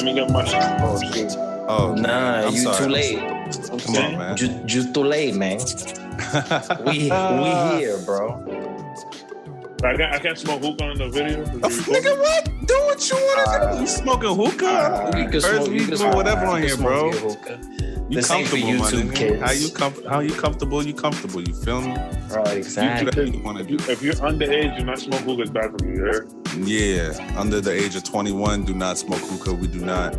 me get my shit. Oh shit. Oh nah, you sorry. too late. Come on, man. Just too late, man. we here, bro. I can't smoke hookah on the video. Nigga, what? Do what you want to do. You smoking hookah? You can smoke whatever on here, bro. You This ain't for comfortable, my YouTube, nigga. kids. How you comfortable? You comfortable. You feel me? Right, exactly. You want to do. If you're underage, you're not smoke hookah. It's bad for you. You heard? Yeah, under the age of 21, do not smoke hookah. We do not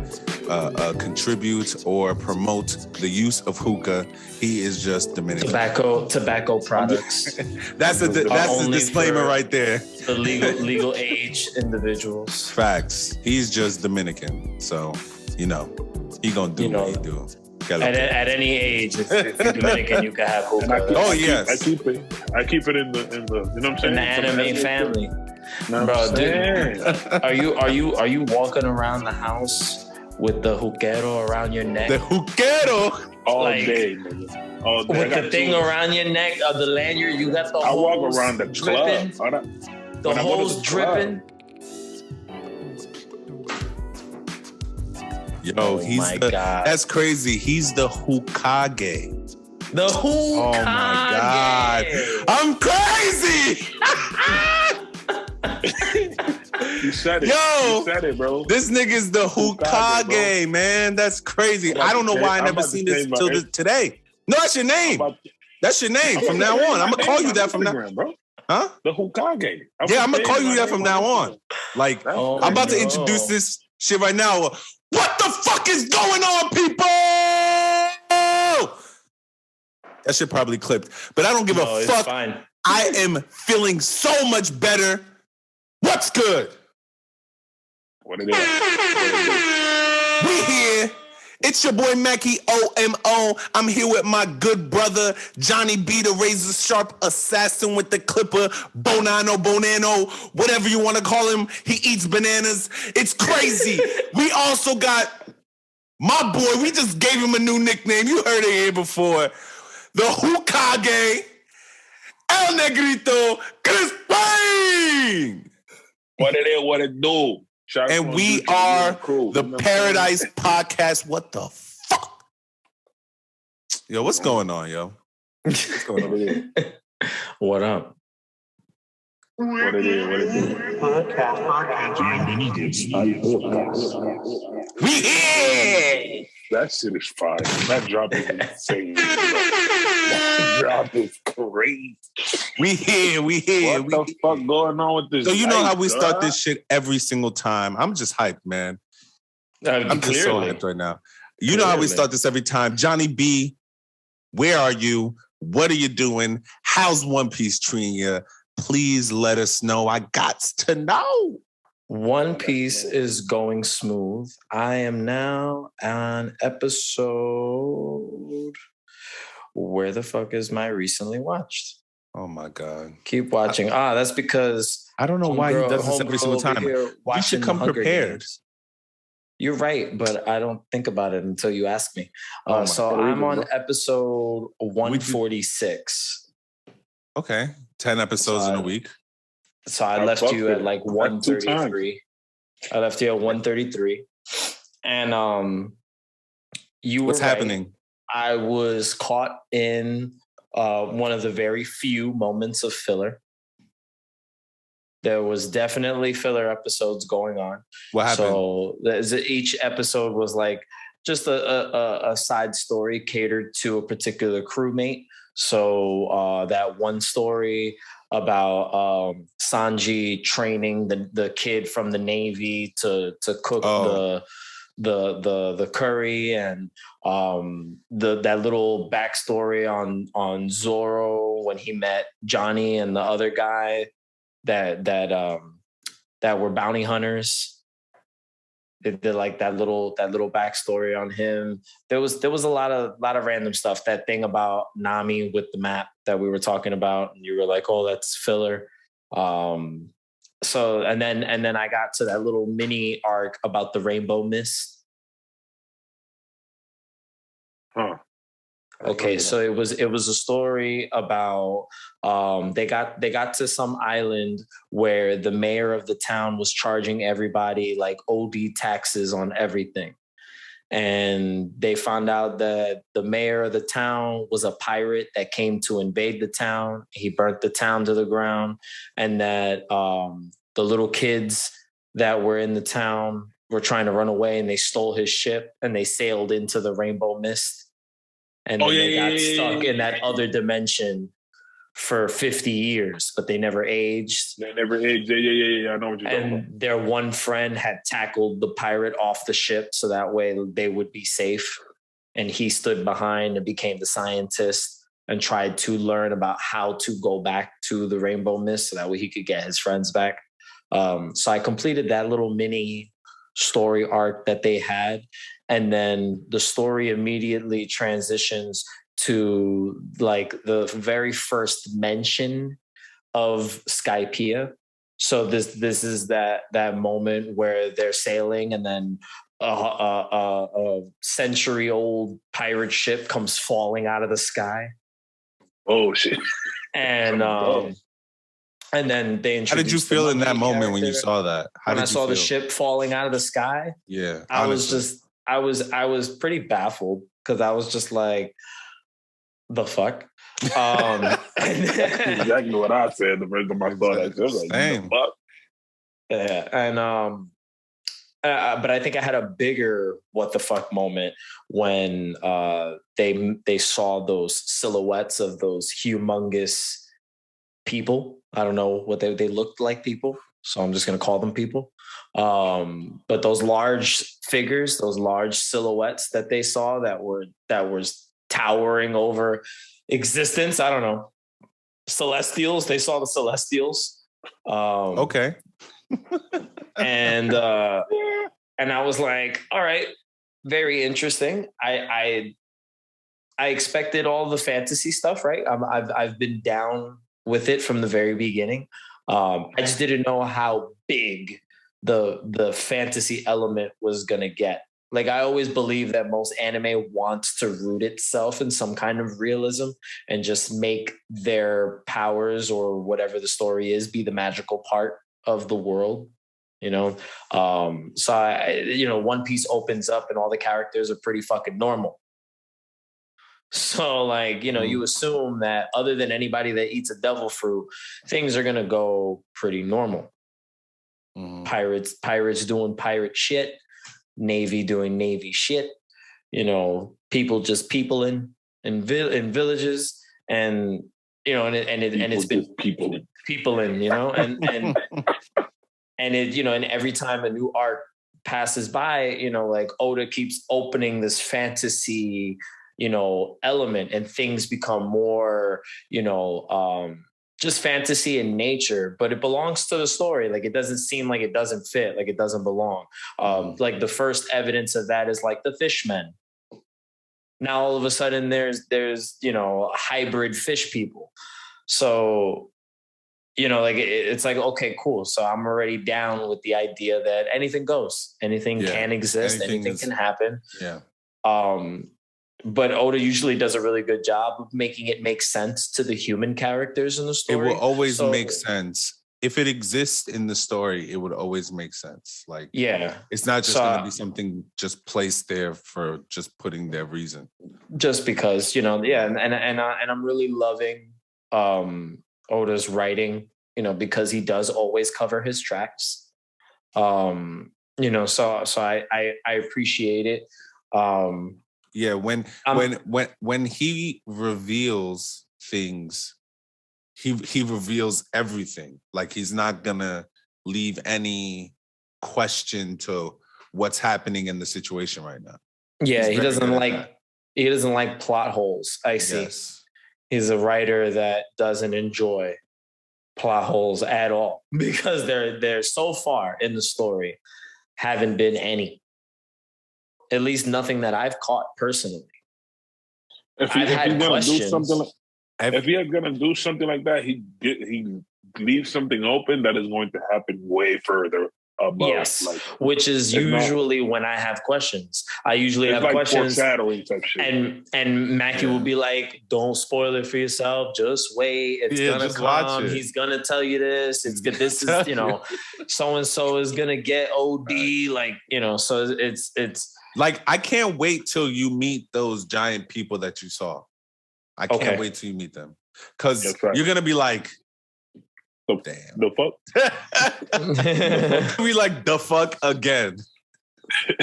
contribute or promote the use of hookah. He is just Dominican. Tobacco products. That's a disclaimer right there. The legal age individuals. Facts. He's just Dominican, so he gonna do what he do. At any age, if you're Dominican, you can have hookah. Yes. I keep it in the you know what I'm saying? In the anime family. No, bro, dude, are you walking around the house with the hookero around your neck? The hookero all day, nigga. All day. With the thing around your neck of the lanyard, you got the I hose walk around the dripping. club. The hose dripping. Yo, that's crazy. He's the Hokage. The Hokage. Oh my God. I'm crazy. You said it. Yo, you said it, bro. This nigga's the Hokage, man. That's crazy. I don't know why I never seen this till today. No, that's your name. That's your name from now on. I'm gonna call you that from now on. Bro. Huh? The Hokage. Yeah, I'm gonna call you that from now on. Like, I'm about to introduce this shit right now. What the fuck is going on, people? That shit probably clipped, but I don't give a fuck. Fine. I am feeling so much better. What's good? What it is? We here. It's your boy Macky OMO. I'm here with my good brother Johnny B, the razor sharp assassin with the clipper, Bonano, whatever you want to call him. He eats bananas. It's crazy. We also got my boy. We just gave him a new nickname. You heard it here before. The Hokage, El Negrito, Crispin. What it is? What it do? And we are the Paradise Podcast. What the fuck? Yo, what's going on, yo? What's going on? What up? What it is? Podcast. We here! That shit is fire. That drop is insane. That drop is crazy. We here. What the fuck going on with this? So you know how we start this shit every single time. I'm just hyped, man. I'm just so hyped right now. You know how we start this every time. Johnny B, where are you? What are you doing? How's One Piece treating you? Please let us know. I got to know. One Piece is going smooth. I am now on episode... Where the fuck is my recently watched? Oh my God. Keep watching. That's because... I don't know why he does this every single time. You should come prepared. You're right, but I don't think about it until you ask me. So I'm on episode 146. Okay. 10 episodes in a week. So I left you at like 133. I left you at 133. And you were What's happening? I was caught in one of the very few moments of filler. There was definitely filler episodes going on. What happened? So each episode was like just a side story catered to a particular crewmate. So that one story about Sanji training the kid from the Navy to cook the curry, and that little backstory on Zoro when he met Johnny and the other guy that were bounty hunters. They did like that little backstory on him. There was a lot of random stuff. That thing about Nami with the map that we were talking about, and you were like, "Oh, that's filler." So and then I got to that little mini arc about the rainbow mist. Huh. Okay, so it was a story about they got to some island where the mayor of the town was charging everybody like OD taxes on everything. And they found out that the mayor of the town was a pirate that came to invade the town. He burnt the town to the ground, and that the little kids that were in the town were trying to run away, and they stole his ship and they sailed into the rainbow mist. And then they got stuck in that other dimension for 50 years, but they never aged. They never aged. Yeah. I know what you're talking about. And their one friend had tackled the pirate off the ship so that way they would be safe. And he stood behind and became the scientist and tried to learn about how to go back to the rainbow mist so that way he could get his friends back. So I completed that little mini story arc that they had. And then the story immediately transitions to like the very first mention of Skypiea. So this is that moment where they're sailing and then a century-old pirate ship comes falling out of the sky. Oh shit! And then they introduced. How did you feel in that moment when you saw that? When I saw the ship falling out of the sky? Yeah, I was pretty baffled because I was just like, the fuck. Exactly what I said the first time I saw that. I was like, the fuck? Yeah, and but I think I had a bigger what the fuck moment when they saw those silhouettes of those humongous people. I don't know what they looked like people, so I'm just gonna call them people. But those large figures, those large silhouettes that they saw that were towering over existence. I don't know. Celestials. They saw the Celestials. Okay. and I was like, all right, very interesting. I expected all the fantasy stuff, right? I've been down with it from the very beginning. I just didn't know how big the fantasy element was gonna get. Like, I always believe that most anime wants to root itself in some kind of realism and just make their powers or whatever the story is be the magical part of the world, you know? So One Piece opens up and all the characters are pretty fucking normal. So, like, you assume that other than anybody that eats a devil fruit, things are going to go pretty normal. Mm-hmm. Pirates doing pirate shit. Navy doing Navy shit, people just peopling in villages, and it's been peopling, and every time a new arc passes by, like Oda keeps opening this fantasy, element, and things become more, just fantasy in nature, but it belongs to the story. Like, it doesn't seem like it doesn't fit, like it doesn't belong. Like, the first evidence of that is like the fishmen. Now all of a sudden there's hybrid fish people. So it's like, okay, cool. So I'm already down with the idea that anything goes, anything can exist, anything can happen. Yeah. But Oda usually does a really good job of making it make sense to the human characters in the story. It will always make sense. If it exists in the story, it would always make sense. Like, it's not just going to be something just placed there for just putting their reason. Just because, and I'm really loving Oda's writing, because he does always cover his tracks. So I appreciate it. Yeah, when he reveals things, he reveals everything. Like, he's not gonna leave any question to what's happening in the situation right now. Yeah, he doesn't like plot holes. I see. Yes. He's a writer that doesn't enjoy plot holes at all, because they're so far in the story haven't been any. At least nothing that I've caught personally. If he's gonna do something like that, he leaves something open that is going to happen way further above. Yes, Like, which is usually when I have questions. I usually have like questions. Foreshadowing type shit. And Macky will be like, "Don't spoil it for yourself. Just wait. It's gonna just watch come. it. He's gonna tell you this. It's good. This is so and so is gonna get OD. Right. Like so it's like I can't wait till you meet those giant people that you saw. I can't wait till you meet them because you're gonna be like, damn, the fuck. We like the fuck again.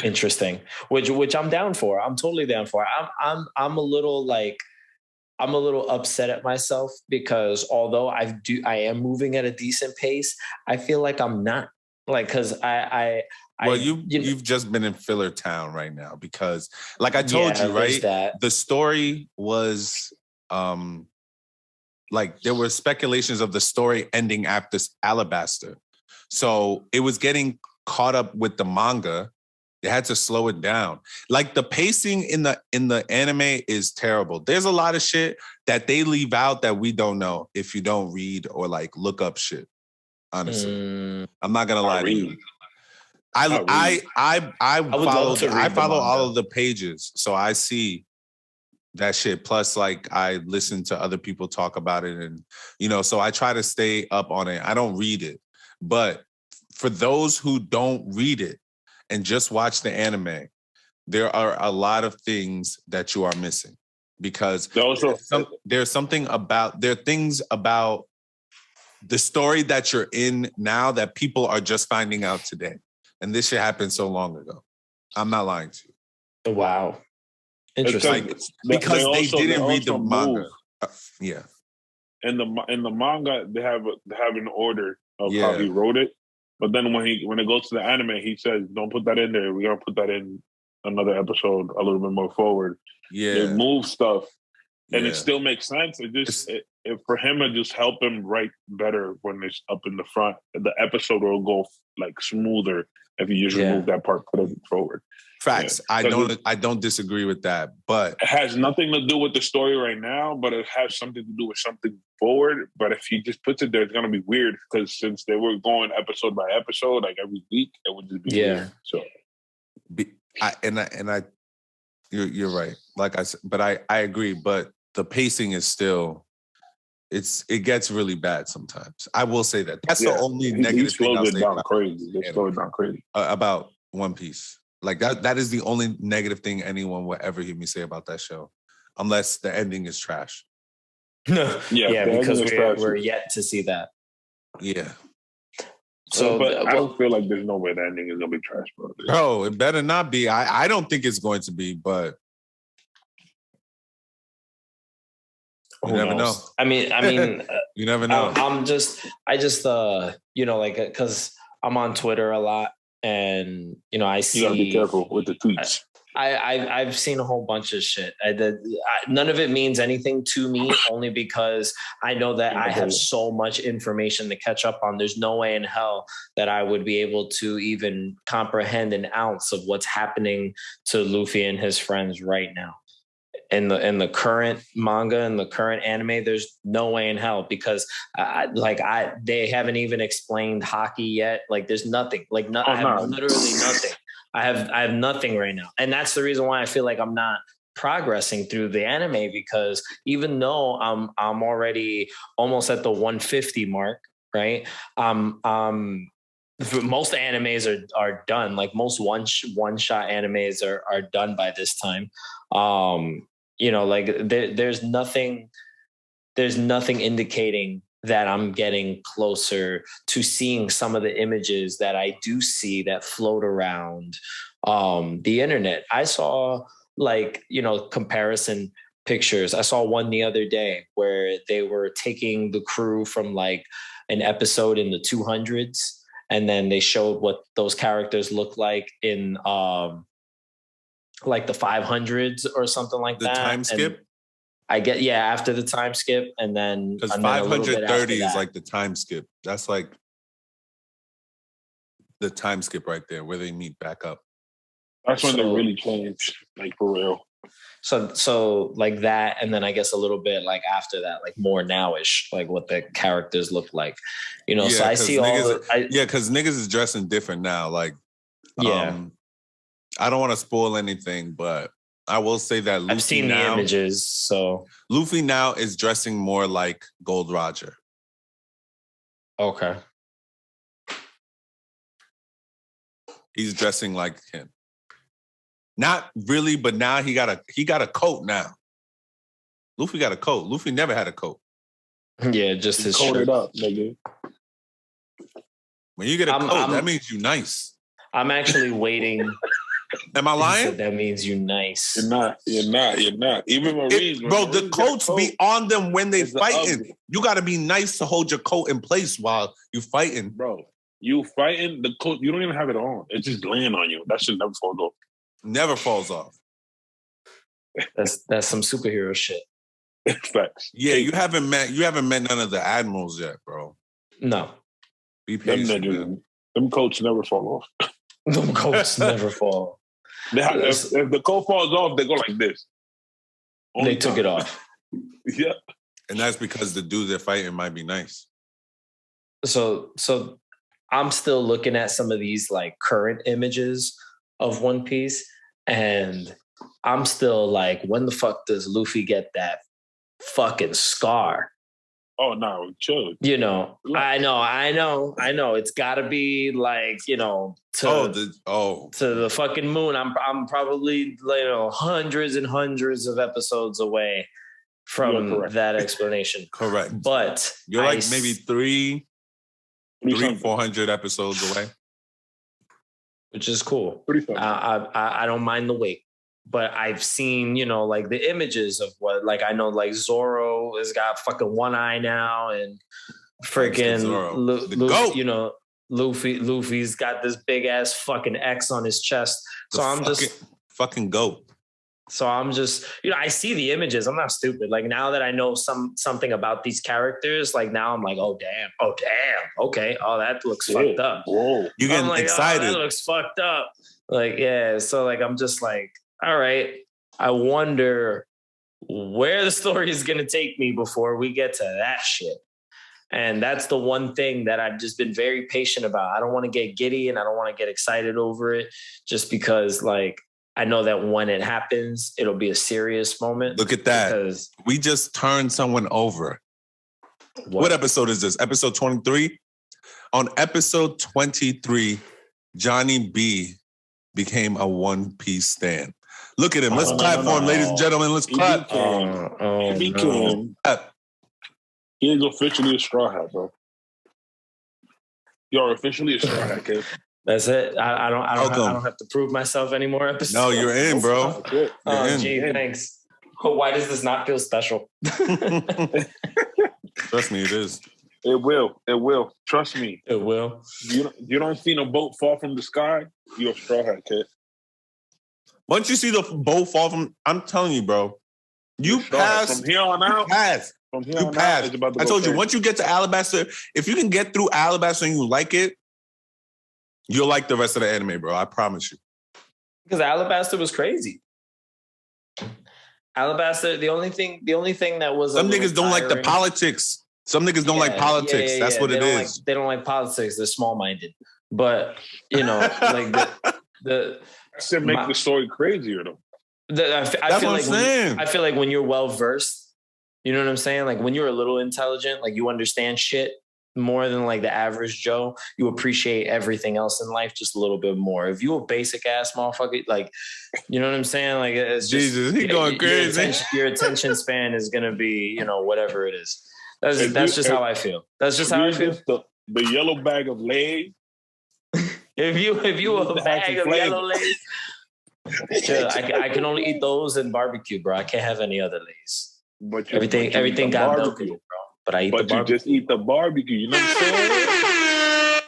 Interesting, which I'm down for. I'm totally down for. I'm a little upset at myself because although I am moving at a decent pace, I feel like I'm not because you've just been in filler town right now because like I told you, right? The story was like there were speculations of the story ending after Alabaster. So it was getting caught up with the manga. They had to slow it down. Like the pacing in the anime is terrible. There's a lot of shit that they leave out that we don't know if you don't read or like look up shit. Honestly, I'm not gonna lie to you. I follow all of the pages, so I see that shit. Plus, like I listen to other people talk about it, and so I try to stay up on it. I don't read it, but for those who don't read it and just watch the anime, there are a lot of things that you are missing because there's things about the story that you're in now that people are just finding out today. And this shit happened so long ago. I'm not lying to you. Wow. Interesting. Because they didn't read the manga. Yeah. In the manga, they have an order of how he wrote it. But then when it goes to the anime, he says, "Don't put that in there. We're gonna put that in another episode a little bit more forward." Yeah, they move stuff, and it still makes sense. For him, it just help him write better when it's up in the front. The episode will go like smoother if you just remove that part, put it forward. Facts. Yeah. I don't disagree with that, but it has nothing to do with the story right now, but it has something to do with something forward. But if he just puts it there, it's gonna be weird because since they were going episode by episode, like every week, it would just be weird. So, you're right. Like I said, but I agree. But the pacing is still, it gets really bad sometimes. I will say that. That's the only negative thing I'll say about crazy. They slow it down crazy about One Piece. Like that is the only negative thing anyone will ever hear me say about that show, unless the ending is trash. Because we're yet to see that. Yeah. So, but I don't feel like there's no way the ending is gonna be trash, bro. Bro, it better not be. I don't think it's going to be, but you never know. I mean, you never know. Because I'm on Twitter a lot. And I see. You gotta be careful with the tweets. I've seen a whole bunch of shit. None of it means anything to me, only because I know that I have so much information to catch up on. There's no way in hell that I would be able to even comprehend an ounce of what's happening to Luffy and his friends right now. In the current manga and the current anime, there's no way in hell because they haven't even explained hockey yet. Like there's nothing. I have literally nothing. I have nothing right now, and that's the reason why I feel like I'm not progressing through the anime because even though I'm already almost at the 150 mark, right? Most animes are done. Like most one shot animes are done by this time. There's nothing indicating that I'm getting closer to seeing some of the images that I do see that float around the internet. I saw comparison pictures. I saw one the other day where they were taking the crew from like an episode in the 200s, and then they showed what those characters look like in like the 500s or something like that. The time skip? After the time skip, and then because 530 is like the time skip. That's like the time skip right there where they meet back up. That's when they really change, like for real. So like that, and then I guess a little bit like after that, like more nowish, like what the characters look like, you know. So I see because niggas is dressing different now. Like, yeah, I don't want to spoil anything, but I will say that Luffy I've seen the images. So Luffy now is dressing more like Gold Roger. Okay. He's dressing like him. Not really, but now he got a coat now. Luffy got a coat. Luffy never had a coat. Yeah, just his coat shirt. It up, nigga. When you get a coat, that means you nice. I'm actually waiting. Am I lying? That means you nice. You're not. Even Marines, bro, the coats be on them when they fighting. You got to be nice to hold your coat in place while you fighting. Bro, you fighting, the coat, you don't even have it on. It just land on you. That should never fall off. Never falls off. That's some superhero shit. Facts. Yeah, you haven't met none of the admirals yet, bro. No. Be patient. Them coats never fall off. Them coats never fall. If the coat falls off, they go like this. They took it off. Yeah. And that's because the dudes they're fighting might be nice. So I'm still looking at some of these like current images of One Piece, and I'm still like, when the fuck does Luffy get that fucking scar? Oh no, chill. You know, I know. It's got to be like, you know, to the fucking moon. I'm probably, you know, hundreds and hundreds of episodes away from that explanation. Correct. But you're like maybe 400 episodes away, which is cool. I don't mind the wait. But I've seen, you know, like the images of what, like, I know, like, Zoro has got fucking one eye now, and freaking you know, Luffy's got this big ass fucking X on his chest. So I'm just fucking goat. So I'm just, you know, I see the images. I'm not stupid. Like, now that I know something about these characters, like, now I'm like, oh damn, okay, oh, that looks fucked up. Whoa, you getting excited? Oh, that looks fucked up. Like, yeah. So like, I'm just like, all right, I wonder where the story is going to take me before we get to that shit. And that's the one thing that I've just been very patient about. I don't want to get giddy and I don't want to get excited over it, just because, like, I know that when it happens, it'll be a serious moment. Look at that. We just turned someone over. What episode is this? Episode 23? On episode 23, Johnny B became a One Piece stan. Look at him. Let's clap for him, ladies and gentlemen. Let's clap. He is officially a Straw Hat, bro. You're officially a Straw Hat, kid. That's it. I don't have to prove myself anymore. No, you're in, bro. Gee, thanks. Why does this not feel special? Trust me, it is. It will. Trust me. It will. You don't see no boat fall from the sky, you're a Straw Hat, kid. Once you see the boat fall from, I'm telling you, bro, you pass. From here on out. You pass. I told you, once you get to Alabasta, if you can get through Alabasta and you like it, you'll like the rest of the anime, bro. I promise you. Because Alabasta was crazy. Alabasta, the only thing that was some niggas don't like the politics. Some niggas don't like politics. Yeah. That's what it is. They don't like politics. They're small-minded. But, you know, like the should make the story crazier though. I feel like when you're well versed, you know what I'm saying? Like when you're a little intelligent, like you understand shit more than like the average Joe, you appreciate everything else in life just a little bit more. If you a basic ass motherfucker, like, you know what I'm saying? Like, it's just, Jesus, he going crazy. Your attention span is gonna be, you know, whatever it is. That's just how I feel. That's just how I feel. The yellow bag of Lay's. If you a bag of yellow Lay's, sure, I can only eat those in barbecue, bro. I can't have any other Lay's. But everything got milk in it, bro. But I eat the barbecue. You just eat the barbecue. You know what I'm saying?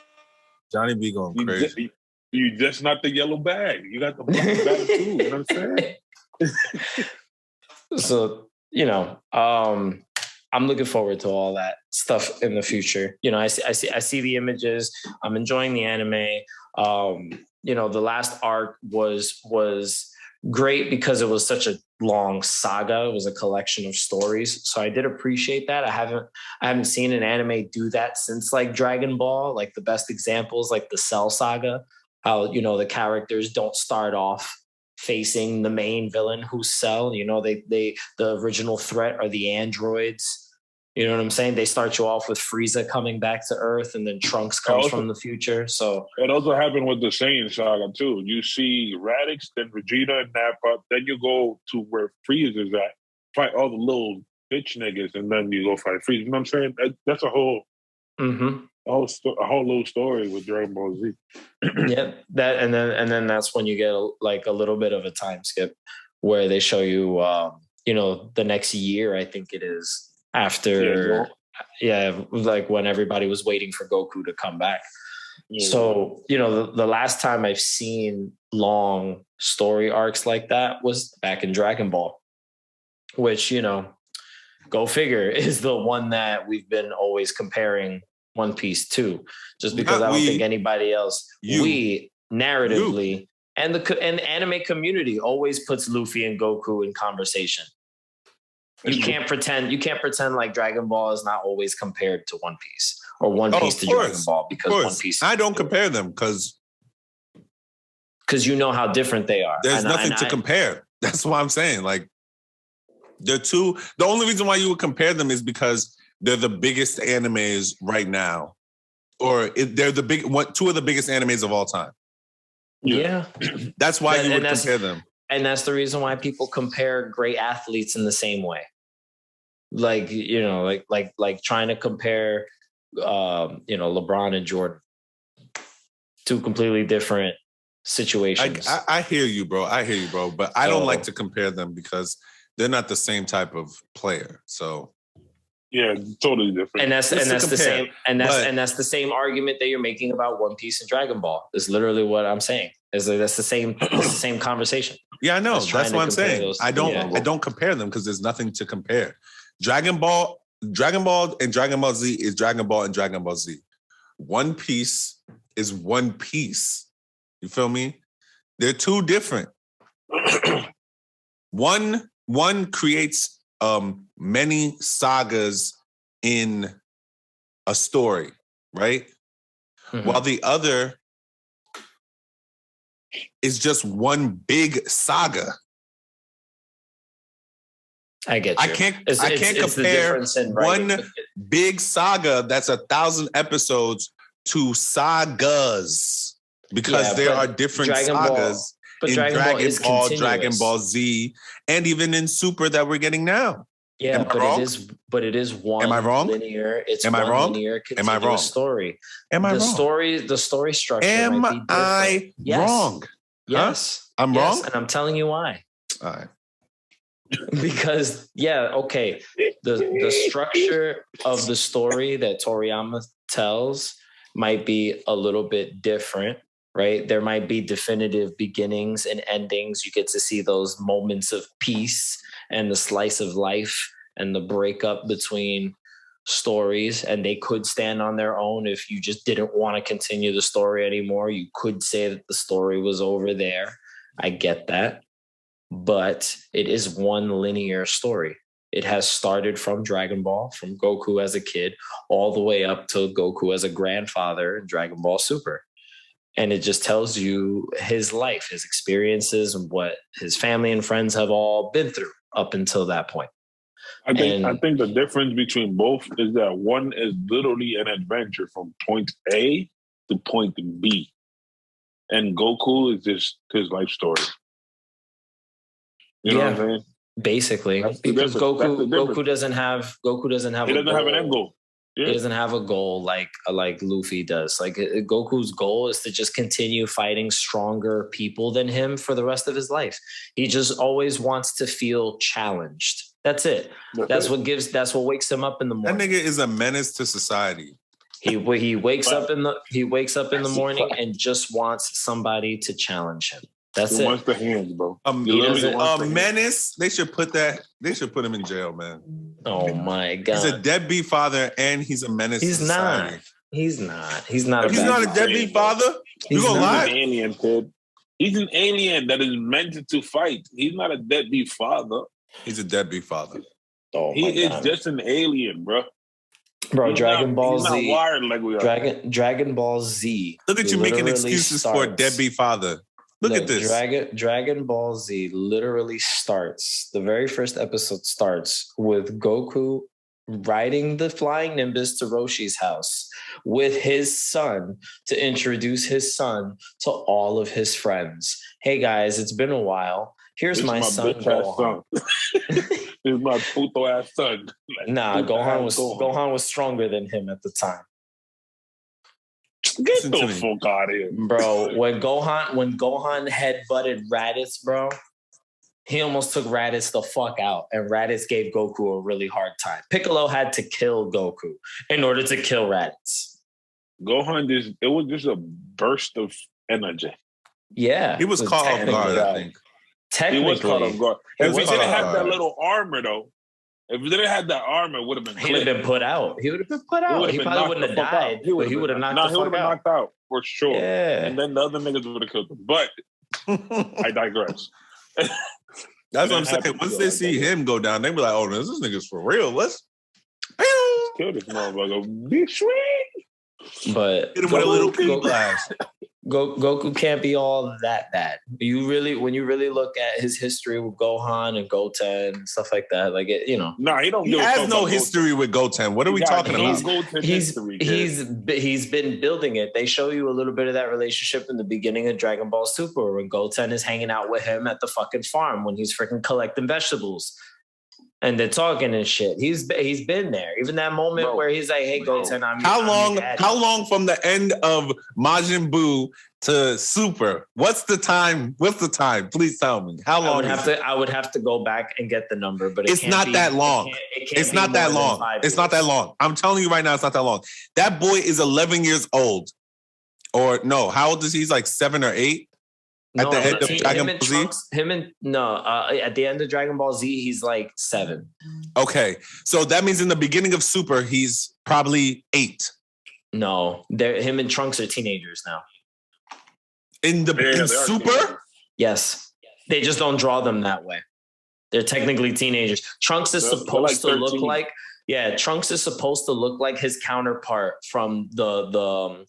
Johnny B going crazy. You just not the yellow bag. You got the black bag too. You know what I'm saying? So, you know, I'm looking forward to all that stuff in the future. You know, I see the images. I'm enjoying the anime. You know, the last arc was great because it was such a long saga. It was a collection of stories. So I did appreciate that. I haven't seen an anime do that since like Dragon Ball. Like the best examples, like the Cell Saga, how, you know, the characters don't start off facing the main villain who's Cell. You know, the original threat are the androids. You know what I'm saying? They start you off with Frieza coming back to Earth, and then Trunks comes from the future. So it also happened with the Saiyan saga too. You see Radix, then Vegeta and Nappa, then you go to where Frieza is at, fight all the little bitch niggas, and then you go fight Frieza. You know what I'm saying? That's a whole, a whole little story with Dragon Ball Z. Yeah, that and then that's when you get like a little bit of a time skip where they show you, you know, the next year. I think it is. After, like when everybody was waiting for Goku to come back. Yeah. So, you know, the last time I've seen long story arcs like that was back in Dragon Ball, which, you know, go figure, is the one that we've been always comparing One Piece to, just because I don't think anybody else, narratively, and the anime community always puts Luffy and Goku in conversation. You can't pretend like Dragon Ball is not always compared to One Piece or One Piece to Dragon Ball, because One Piece. I don't compare them because you know how different they are. There's nothing to compare. That's what I'm saying. Like they're two. The only reason why you would compare them is because they're the biggest animes right now, or they're two of the biggest animes of all time. Yeah, that's why you would compare them. And that's the reason why people compare great athletes in the same way. Like, you know, like trying to compare, you know, LeBron and Jordan. Two completely different situations. I hear you, bro. But I don't like to compare them because they're not the same type of player. So yeah, totally different. And that's the same. And that's the same argument that you're making about One Piece and Dragon Ball. Is literally what I'm saying. That's the same conversation. Yeah, I know. That's what I'm saying. I don't compare them because there's nothing to compare. Dragon Ball and Dragon Ball Z is Dragon Ball and Dragon Ball Z. One Piece is One Piece. You feel me? They're two different. One creates many sagas in a story, right? Mm-hmm. While the other is just one big saga. I get you. I can't compare one big saga that's 1,000 episodes to sagas because there are different sagas in Dragon Ball, Dragon Ball Z, and even in Super that we're getting now. Yeah, but it is one. Am I wrong? Linear. It's Am I wrong? Linear Am I wrong? Story. Am I wrong? The story structure. Am I wrong? Yes. Huh? I'm wrong? And I'm telling you why. All right. Because, the structure of the story that Toriyama tells might be a little bit different, right? There might be definitive beginnings and endings. You get to see those moments of peace and the slice of life and the breakup between stories, and they could stand on their own. If you just didn't want to continue the story anymore, you could say that the story was over there. I get that. But it is one linear story. It has started from Dragon Ball, from Goku as a kid, all the way up to Goku as a grandfather in Dragon Ball Super. And it just tells you his life, his experiences, and what his family and friends have all been through up until that point. I think the difference between both is that one is literally an adventure from point A to point B. And Goku is just his life story. You know what I'm saying? Basically. Because Goku doesn't have an end goal. Yeah. He doesn't have a goal like Luffy does. Like Goku's goal is to just continue fighting stronger people than him for the rest of his life. He just always wants to feel challenged. That's it. That's what wakes him up in the morning. That nigga is a menace to society. He wakes up in the morning and just wants somebody to challenge him. That's it. He wants the hands, bro. A menace. They should put him in jail, man. Oh my God. He's a deadbeat father and he's a menace to society. He's not. He's not a deadbeat father? You gonna lie? Alien, kid. He's an alien that is meant to fight. He's not a deadbeat father. He's a deadbeat father. Oh, he is just an alien, bro. Bro, Dragon Ball Z. He's not wired like we are. Dragon Ball Z. Look at you making excuses for a deadbeat father. Look at this. Dragon Ball Z literally starts. The very first episode starts with Goku riding the flying Nimbus to Roshi's house with his son to introduce his son to all of his friends. Hey guys, it's been a while. Here's my son, Gohan. Here's my puto ass son. Nah, Gohan was stronger than him at the time. Get the fuck out of here, bro. When Gohan headbutted Raditz, bro, he almost took Raditz the fuck out, and Raditz gave Goku a really hard time. Piccolo had to kill Goku in order to kill Raditz. Gohan it was just a burst of energy. Yeah, he was caught off guard. I think technically, he was caught off guard. If he didn't have that little armor, though. If he didn't have that armor, it would have been. He would have been put out. He probably wouldn't have died. He would have knocked out for sure. Yeah. And then the other niggas would have killed him. But I digress. That's what I'm saying. Once they see him go down, they be like, "Oh, this nigga's for real. Let's kill this motherfucker. Be sweet." But hit him with a little pee blast. Goku can't be all that bad. When you really look at his history with Gohan and Goten and stuff like that, like it, you know. Nah, he don't. He has no history with Goten. What are we talking about? He's been building it. They show you a little bit of that relationship in the beginning of Dragon Ball Super when Goten is hanging out with him at the fucking farm when he's freaking collecting vegetables. And they're talking and shit. He's been there. Even that moment where he's like, "Hey, Goten, I'm How long from the end of Majin Buu to Super? What's the time? Please tell me. How long? I would have to go back and get the number, but it's not that long. It's not that long. It's not that long. I'm telling you right now, it's not that long. That boy is 11 years old. Or no, how old is he? He's like 7 or 8. At the end of Dragon Ball Z? At the end of Dragon Ball Z, he's like 7. Okay. So that means in the beginning of Super, he's probably 8. No, him and Trunks are teenagers now. In Super? Yes. They just don't draw them that way. They're technically teenagers. Trunks is supposed to look like Trunks is supposed to look like his counterpart from the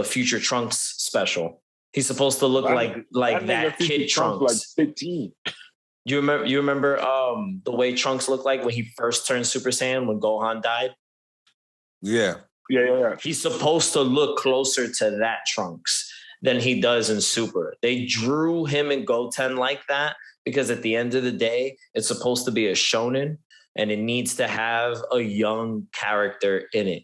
Future Trunks special. He's supposed to look like that kid Trunks. Like 15. You remember the way Trunks looked like when he first turned Super Saiyan when Gohan died? Yeah. He's supposed to look closer to that Trunks than he does in Super. They drew him and Goten like that because at the end of the day, it's supposed to be a shonen and it needs to have a young character in it.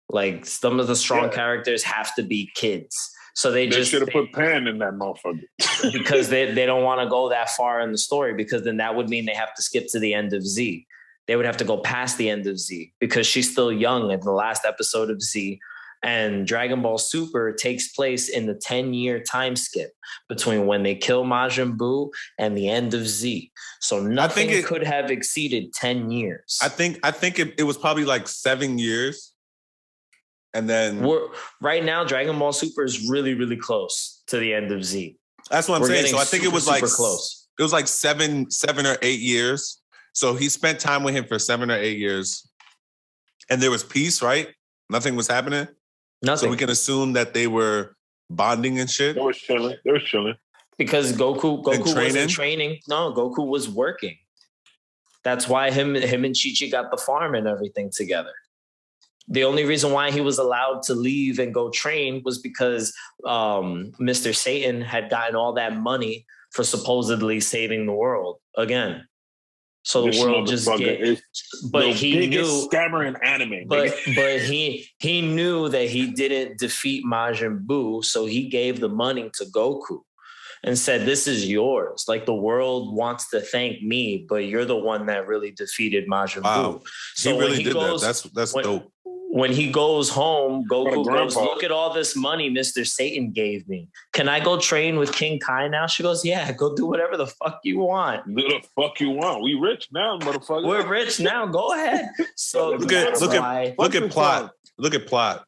Like some of the strong characters have to be kids. So they should have put Pan in that motherfucker. because they don't want to go that far in the story because then that would mean they have to skip to the end of Z. They would have to go past the end of Z because she's still young in the last episode of Z. And Dragon Ball Super takes place in the 10-year time skip between when they kill Majin Buu and the end of Z. So nothing could have exceeded 10 years. I think it was probably like 7 years. And then right now, Dragon Ball Super is really, really close to the end of Z. That's what I'm saying. So I think it was like close. It was like 7 or 8 years. So he spent time with him for 7 or 8 years, and there was peace, right? Nothing was happening. Nothing. So we can assume that they were bonding and shit. They were chilling. Because Goku wasn't training. No, Goku was working. That's why him and Chi-Chi got the farm and everything together. The only reason why he was allowed to leave and go train was because Mr. Satan had gotten all that money for supposedly saving the world again. So the world just but he knew scammer in anime. But he knew that he didn't defeat Majin Buu, so he gave the money to Goku and said, "This is yours. Like the world wants to thank me, but you're the one that really defeated Majin Buu." So he really did that. That's dope. When he goes home, Goku goes, "Look at all this money Mr. Satan gave me. Can I go train with King Kai now?" She goes, "Yeah, go do whatever the fuck you want." Do the fuck you want. We rich now, motherfucker. We're rich now. Go ahead. So look at plot.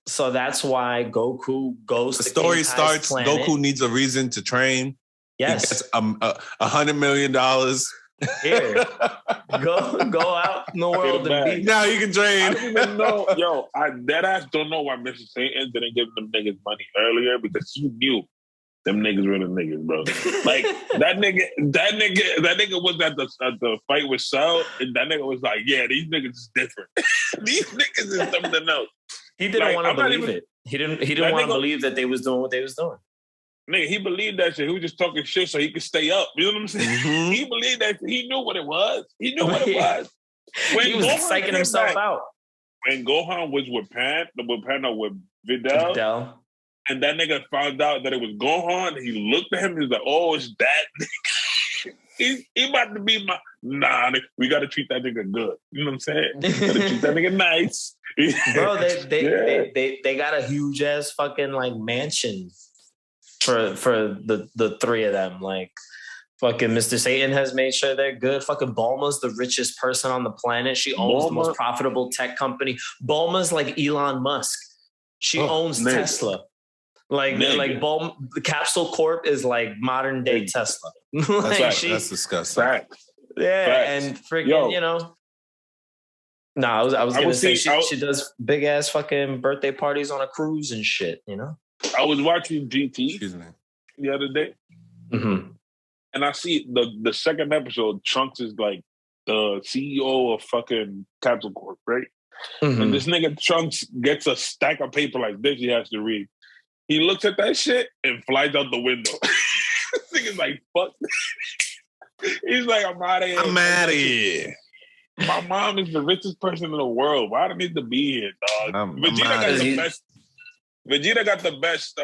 So that's why Goku goes the to story King Kai's starts. planet. Goku needs a reason to train. Yes. He gets $100 million. Here, go out in the world and be. Now you can train. I don't even know. Yo, I deadass don't know why Mr. Satan didn't give them niggas money earlier because he knew them niggas were the niggas, bro. Like that nigga was at the fight with Cell, and that nigga was like, "Yeah, these niggas is different. These niggas is something else." He didn't want to believe it. He didn't want to believe that they was doing what they was doing. Nigga, he believed that shit. He was just talking shit so he could stay up. You know what I'm saying? Mm-hmm. He believed that shit. He knew what it was. He knew what it was. When he was psyching himself out. When Gohan was with Videl, and that nigga found out that it was Gohan, he looked at him and he was like, "Oh, it's that nigga. he about to be my..." Nah, we got to treat that nigga good. You know what I'm saying? Got to treat that nigga nice. Bro, they got a huge ass fucking like mansion for the three of them. Like fucking Mr. Satan has made sure they're good. Fucking Bulma's the richest person on the planet. She owns the most profitable tech company. Bulma's like Elon Musk. She owns Tesla. Like Bulma, the Capsule Corp is like modern day Tesla. Like that's disgusting. And freaking, you know. No, I was gonna say she does big ass fucking birthday parties on a cruise and shit, you know? I was watching GT the other day. Mm-hmm. And I see the second episode, Trunks is like the CEO of fucking Capsule Corp, right? Mm-hmm. And this nigga Trunks gets a stack of paper like this he has to read. He looks at that shit and flies out the window. This nigga's like, fuck. He's like, I'm out of here. I'm out of here. My mom is the richest person in the world. Why do I need to be here, dog? Vegeta got the best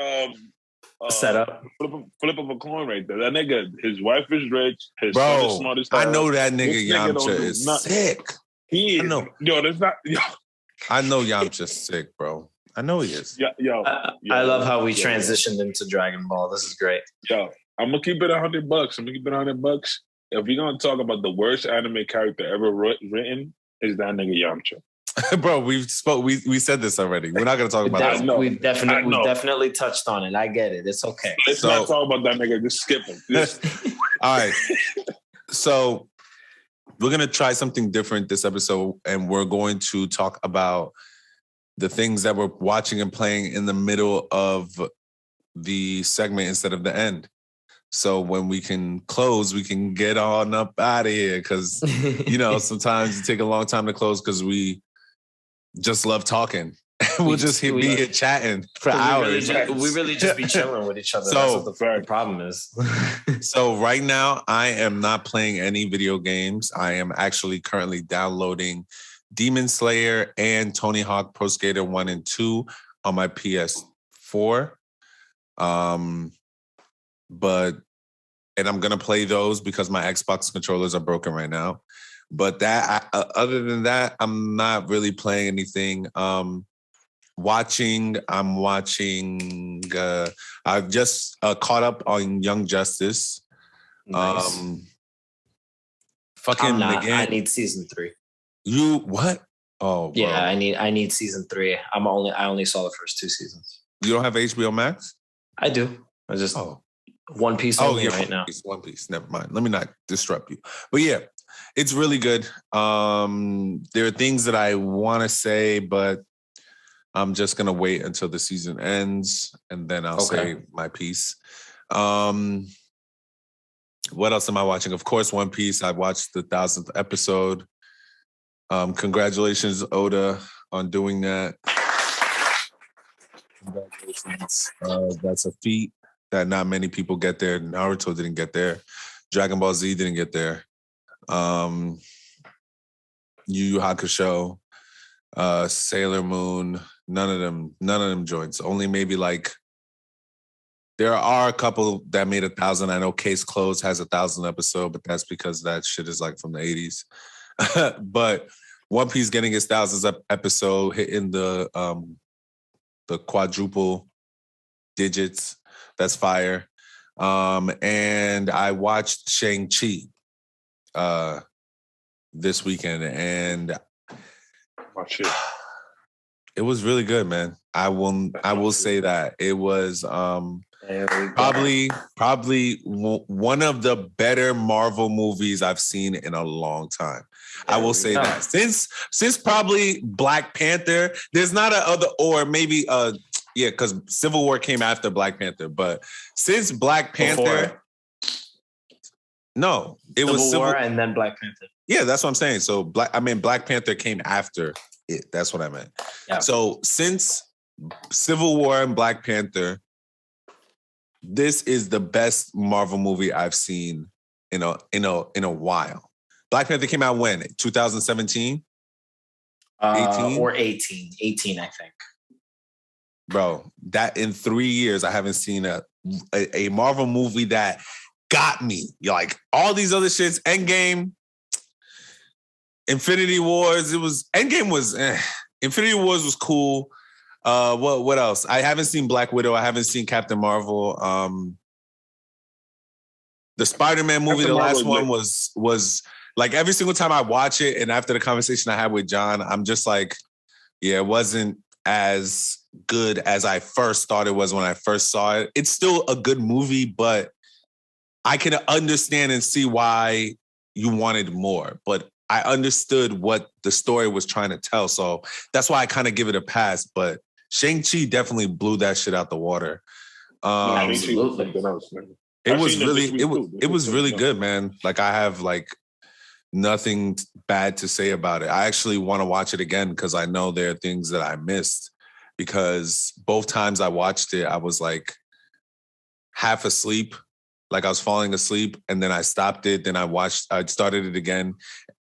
setup. Flip of a coin right there. That nigga, his wife is rich. His son is smart as hell. I know that nigga Yamcha is sick. He is. I know. Yo, there's not. Yo. I know Yamcha's sick, bro. I know he is. I love how we transitioned into Dragon Ball. This is great. Yo, I'm gonna keep it $100. If we're gonna talk about the worst anime character ever written, is that nigga Yamcha. Bro, we said this already. We're not gonna talk about that. We've definitely touched on it. I get it. It's okay. Let's not talk about that nigga. Just skip him. All right. So we're gonna try something different this episode, and we're going to talk about the things that we're watching and playing in the middle of the segment instead of the end. So when we can close, we can get on up out of here because, you know, sometimes it take a long time to close because we just love talking. We'll just be here chatting for hours. We really just be chilling with each other. So that's what the problem is. So right now, I am not playing any video games. I am actually currently downloading Demon Slayer and Tony Hawk Pro Skater 1 and 2 on my PS4. And I'm going to play those because my Xbox controllers are broken right now. But other than that, I'm not really playing anything. I'm watching. I've just caught up on Young Justice. Nice. I need season 3. You what? Oh, bro. Yeah. I need season 3. I only saw the first 2 seasons. You don't have HBO Max? I do. I just One Piece only right now. One Piece. Never mind. Let me not disrupt you. But yeah, it's really good. There are things that I want to say, but I'm just gonna wait until the season ends and then I'll say my piece. What else am I watching? Of course, One Piece. I watched the 1,000th episode. Congratulations, Oda, on doing that. Congratulations. That's a feat that not many people get there. Naruto didn't get there. Dragon Ball Z didn't get there. Yu Yu Hakusho, Sailor Moon, none of them joints. Only maybe like there are a couple that made 1,000. I know Case Closed has 1,000 episode, but that's because that shit is like from the 80s. But One Piece getting its 1,000th episode, hitting the quadruple digits. That's fire. And I watched Shang Chi this weekend, and oh, shit. It was really good, man. I will say that it was probably one of the better Marvel movies I've seen in a long time. I will say that since probably Black Panther, there's not a other, or maybe because Civil War came after Black Panther, but since Black Panther, no, it was Civil War and then Black Panther. Yeah, that's what I'm saying. So Black Panther came after it. That's what I meant. Yeah. So since Civil War and Black Panther, this is the best Marvel movie I've seen in a while. Black Panther came out when? 2017? 18? Or 18. 18, I think. Bro, that in 3 years, I haven't seen a Marvel movie that got me. Like all these other shits, Endgame, Infinity Wars, Endgame was Infinity Wars was cool. What else? I haven't seen Black Widow. I haven't seen Captain Marvel. The Spider-Man movie, Captain the last one was like every single time I watch it, and after the conversation I had with John, I'm just like, yeah, it wasn't as good as I first thought it was when I first saw it. It's still a good movie, but I can understand and see why you wanted more. But I understood what the story was trying to tell. So that's why I kind of give it a pass. But Shang Chi definitely blew that shit out the water. Absolutely. It was really good, man. Like I have like nothing bad to say about it. I actually want to watch it again because I know there are things that I missed, because both times I watched it, I was like half asleep. Like I was falling asleep and then I stopped it. Then I started it again.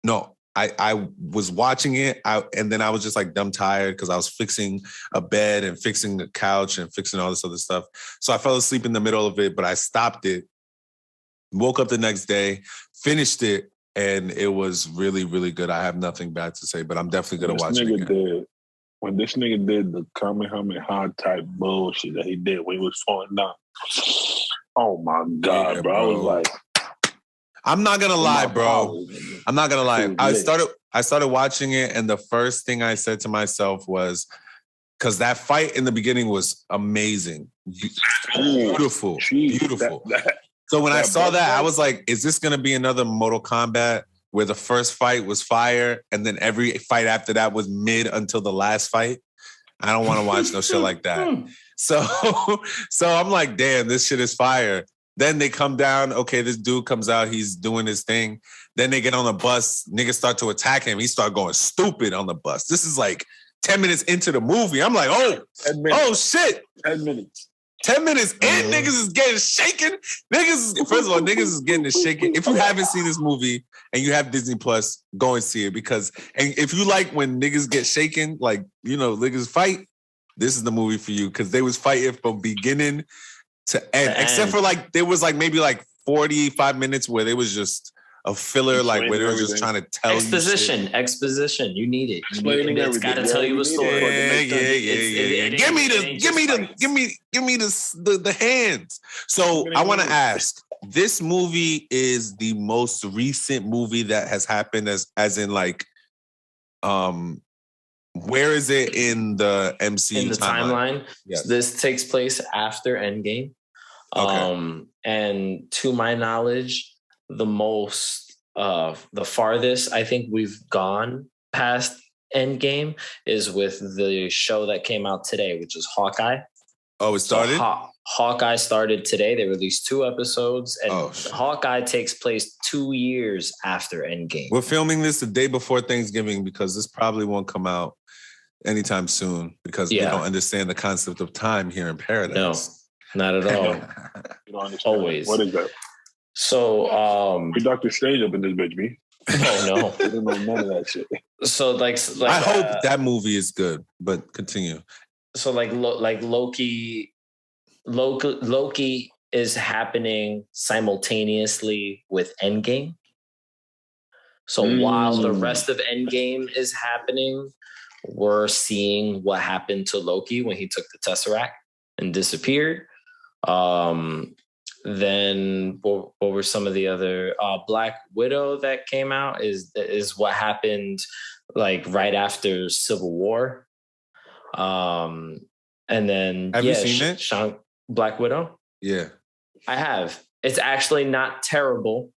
No, I was watching it and then I was just like dumb tired because I was fixing a bed and fixing the couch and fixing all this other stuff. So I fell asleep in the middle of it, but I stopped it, woke up the next day, finished it, and it was really, really good. I have nothing bad to say, but I'm definitely going to watch it again. When this nigga did the Kamehameha type bullshit that he did when he was falling down, oh my God, yeah, bro. I was like, I'm not gonna lie, bro. I'm not gonna lie. I started watching it, and the first thing I said to myself was, because that fight in the beginning was amazing, beautiful. So when I saw that, I was like, is this gonna be another Mortal Kombat where the first fight was fire, and then every fight after that was mid until the last fight? I don't want to watch no shit like that. So I'm like, damn, this shit is fire. Then they come down. Okay, this dude comes out. He's doing his thing. Then they get on the bus. Niggas start to attack him. He start going stupid on the bus. This is like 10 minutes into the movie. I'm like, oh shit. 10 minutes. 10 minutes in, niggas is getting shaken. First of all, niggas is getting shaken. If you haven't seen this movie and you have Disney Plus, go and see it, and if you like when niggas get shaken, like, niggas fight, this is the movie for you, because they was fighting from beginning to end. Except for like, there was like maybe like 45 minutes where there was just a filler, like where they were just trying to tell exposition. You need it. It's got to tell you a story. Yeah. Give me the hands. So I want to ask, this movie is the most recent movie that has happened as in like, where is it in the MCU in the timeline? Yes. This takes place after Endgame. Okay. And to my knowledge, the farthest I think we've gone past Endgame is with the show that came out today, which is Hawkeye. Oh, it started? So Hawkeye started today. They released 2 episodes, and Hawkeye takes place 2 years after Endgame. We're filming this the day before Thanksgiving because this probably won't come out anytime soon, because we don't understand the concept of time here in Paradise. No, not at all. You don't understand. Always. What is that? So, Dr. Strange up in this bitch, me. Oh no, I don't know none of that shit. So like I hope that movie is good, but continue. So like Loki is happening simultaneously with Endgame. So while the rest of Endgame is happening, we're seeing what happened to Loki when he took the Tesseract and disappeared. Then what were some of the other Black Widow that came out is what happened like right after Civil War. And then have you seen it? Black Widow? Yeah. I have. It's actually not terrible.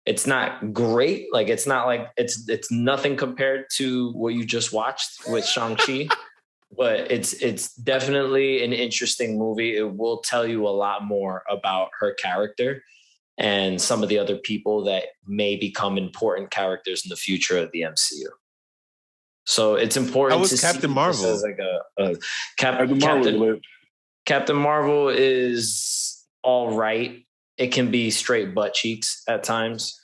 It's not great. Like it's not like it's nothing compared to what you just watched with Shang-Chi. But it's definitely an interesting movie. It will tell you a lot more about her character and some of the other people that may become important characters in the future of the MCU. So it's important. How was Captain Marvel? Like Captain Marvel is all right. It can be straight butt cheeks at times.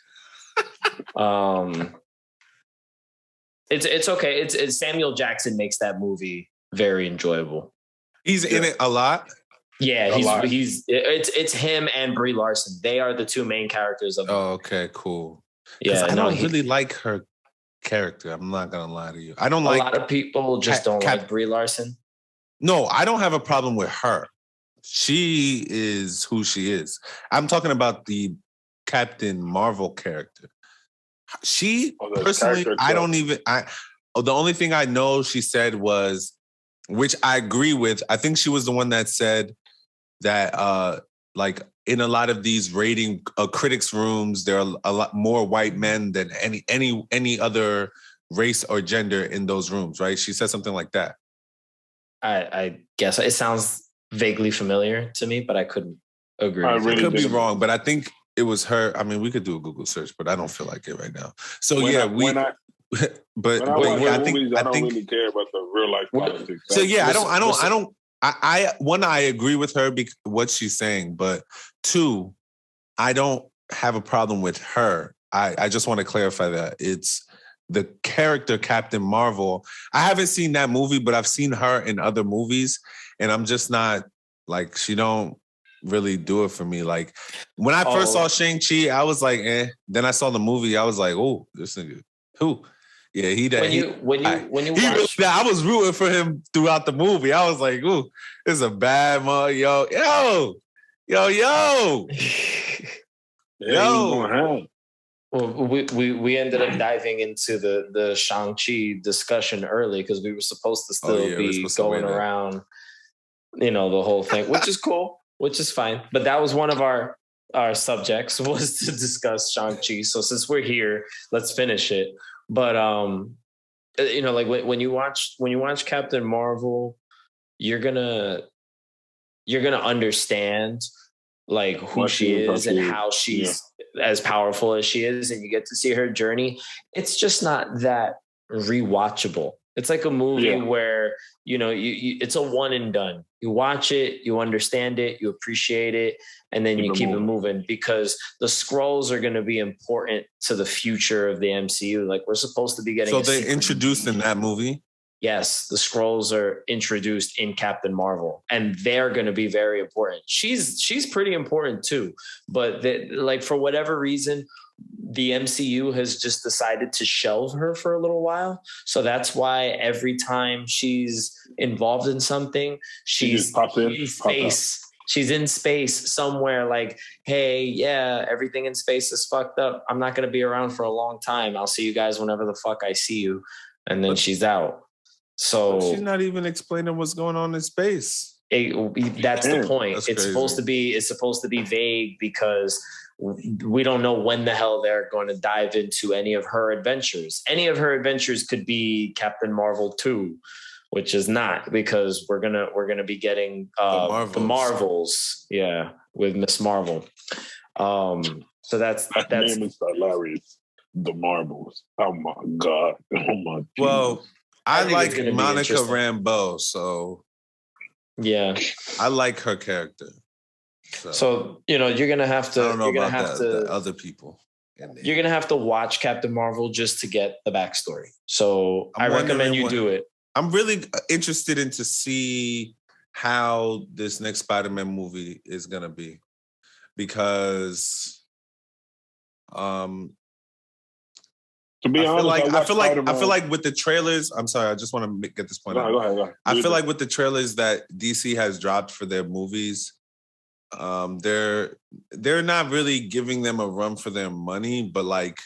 It's okay. It's Samuel Jackson makes that movie very enjoyable. He's in it a lot. Yeah, it's him and Brie Larson. They are the two main characters of. Oh, okay, cool. Yeah, I don't really like her character. I'm not gonna lie to you. I don't like. A lot of people just don't like Brie Larson. No, I don't have a problem with her. She is who she is. I'm talking about the Captain Marvel character. She personally, I don't even. The only thing I know she said was, which I agree with. I think she was the one that said that, like in a lot of these rating critics rooms, there are a lot more white men than any other race or gender in those rooms. Right? She said something like that. I guess it sounds vaguely familiar to me, but I couldn't agree. I could be wrong, but I think it was her. I mean, we could do a Google search, but I don't feel like it right now. So I don't really care about the real life politics. So yeah, I agree with her because what she's saying, but two, I don't have a problem with her. I just want to clarify that it's the character Captain Marvel. I haven't seen that movie, but I've seen her in other movies, and I'm just not like, she don't really do it for me. Like when I first saw Shang Chi, I was like, eh. Then I saw the movie, I was like, oh, this nigga, who? Yeah, I was rooting for him throughout the movie. I was like, ooh, this is a bad mother, yo. Well, we ended up diving into the Shang-Chi discussion early because we were supposed to still be going around, the whole thing, which is cool, which is fine. But that was one of our subjects, was to discuss Shang-Chi. So since we're here, let's finish it. But like when you watch Captain Marvel, you're gonna understand like who she is and how she's as powerful as she is, and you get to see her journey. It's just not that rewatchable. It's like a movie where, it's a one and done. You watch it, you understand it, you appreciate it, and then you keep it moving, because the scrolls are going to be important to the future of the MCU. Like, we're supposed to be getting. So they're introduced in that movie? Yes, the scrolls are introduced in Captain Marvel, and they're going to be very important. She's pretty important too, but for whatever reason, the MCU has just decided to shelve her for a little while. So that's why every time she's involved in something, she's in space. She's in space somewhere, like, hey, yeah, everything in space is fucked up. I'm not going to be around for a long time. I'll see you guys whenever the fuck I see you. And then she's out. So she's not even explaining what's going on in space. That's the point. It's supposed to be vague, because we don't know when the hell they're going to dive into any of her adventures. Any of her adventures could be Captain Marvel 2, which is not, because we're gonna be getting the Marvels, with Miss Marvel. So that's name is hilarious. The Marvels. Oh my god. Oh my. Well, I like Monica Rambeau, so yeah, I like her character. So you're gonna have to. I don't know about the other people. You're gonna have to watch Captain Marvel just to get the backstory. So I recommend you do it. I'm really interested to see how this next Spider-Man movie is gonna be, because to be honest, I feel like with the trailers. I'm sorry, I just want to get this point out. Go ahead. I feel like with the trailers that DC has dropped for their movies, they're not really giving them a run for their money, but like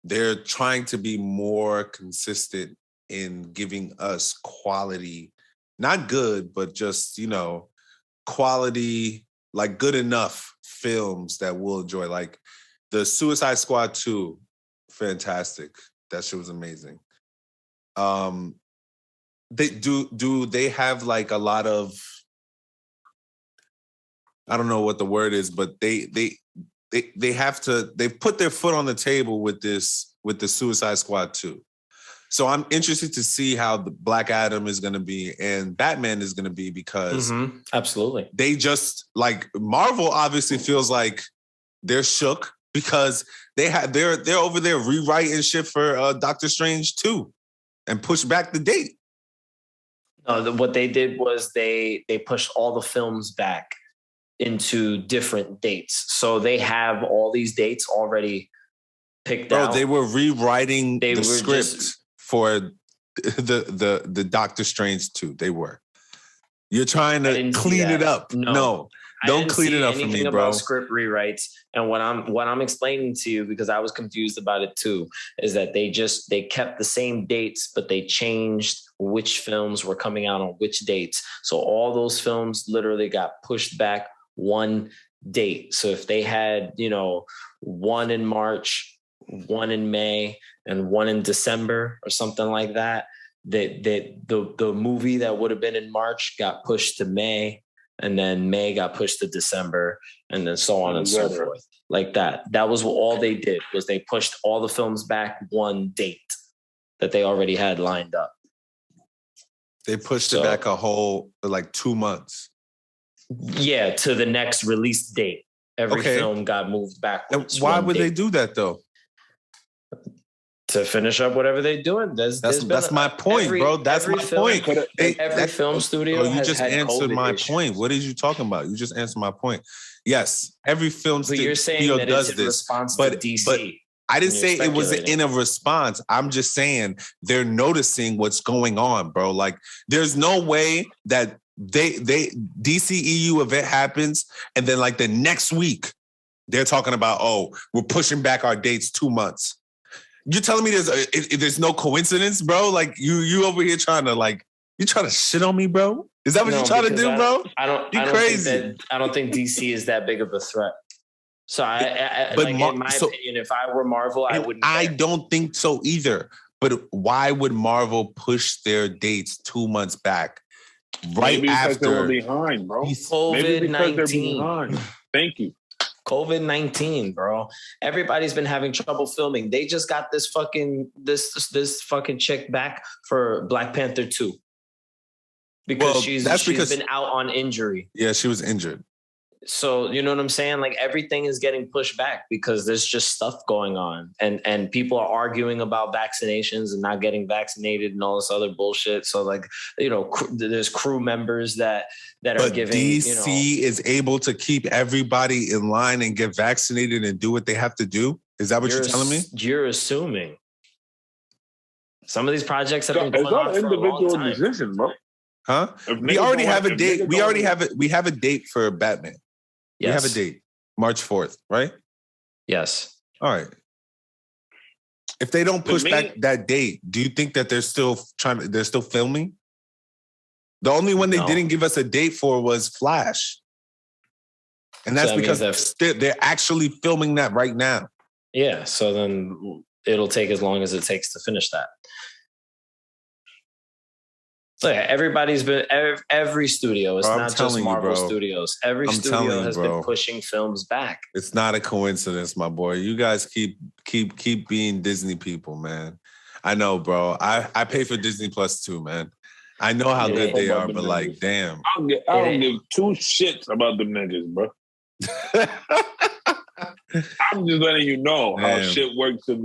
they're trying to be more consistent in giving us quality not good, but just, quality, like good enough films that we'll enjoy. Like the Suicide Squad 2, fantastic. That shit was amazing. They have like a lot of, I don't know what the word is, but they've put their foot on the table with the Suicide Squad 2. So I'm interested to see how the Black Adam is going to be and Batman is going to be, because absolutely, they just, like, Marvel obviously feels like they're shook because they're over there rewriting shit for Doctor Strange 2 and pushed back the date. No, what they did was they pushed all the films back into different dates. So they have all these dates already picked out. They were rewriting the script for the Doctor Strange 2. They were. You're trying to clean it up. No, don't clean it up for me, bro. About script rewrites, and what I'm explaining to you, because I was confused about it too, is that they kept the same dates, but they changed which films were coming out on which dates. So all those films literally got pushed back one date. So if they had, one in March, one in May, and one in December or something like that, the movie that would have been in March got pushed to May, and then May got pushed to December, and then so on and so forth. Like that. That was all they did, was they pushed all the films back one date that they already had lined up. They pushed it back a whole, like, 2 months. Yeah, to the next release date. Every film got moved backwards. And why would they do that, though? To finish up whatever they're doing. That's my point, bro. That's my point. Every film studio you just answered my point. What are you talking about? You just answered my point. Yes, every film studio does this. But DC. But I didn't say it was in a response. I'm just saying they're noticing what's going on, bro. Like, there's no way that DCEU event happens and then, like, the next week they're talking about, we're pushing back our dates 2 months. You're telling me there's no coincidence, bro? Like, you over here trying to shit on me, bro? Is that what you're trying to do, bro? You're crazy. I don't think DC is that big of a threat. So in my opinion, if I were Marvel, I wouldn't. I don't think so either. But why would Marvel push their dates 2 months back? Maybe because they were behind, bro. COVID-19. Thank you. COVID-19, bro. Everybody's been having trouble filming. They just got this fucking chick back for Black Panther 2. Because she's been out on injury. Yeah, she was injured. So, you know what I'm saying? Like, everything is getting pushed back because there's just stuff going on. And people are arguing about vaccinations and not getting vaccinated and all this other bullshit. So, like, there's crew members that are giving... DC is able to keep everybody in line and get vaccinated and do what they have to do? Is that what you're telling me? You're assuming. Some of these projects have been going on for a long time. Decision, bro. Huh? We already have a date. We have a date for Batman. Yes. We have a date, March 4th, right? Yes. All right. If they don't push back that date, do you think that they're still filming? The only one they didn't give us a date for was Flash. And that's because they're actually filming that right now. Yeah. So then it'll take as long as it takes to finish that. So yeah, everybody's been every studio. It's not just Marvel Studios. Every studio has been pushing films back. It's not a coincidence, my boy. You guys keep being Disney people, man. I know, bro. I pay for Disney Plus too, man. I know how good they are, but like, damn. I don't give two shits about them niggas, bro. I'm just letting you know how shit works in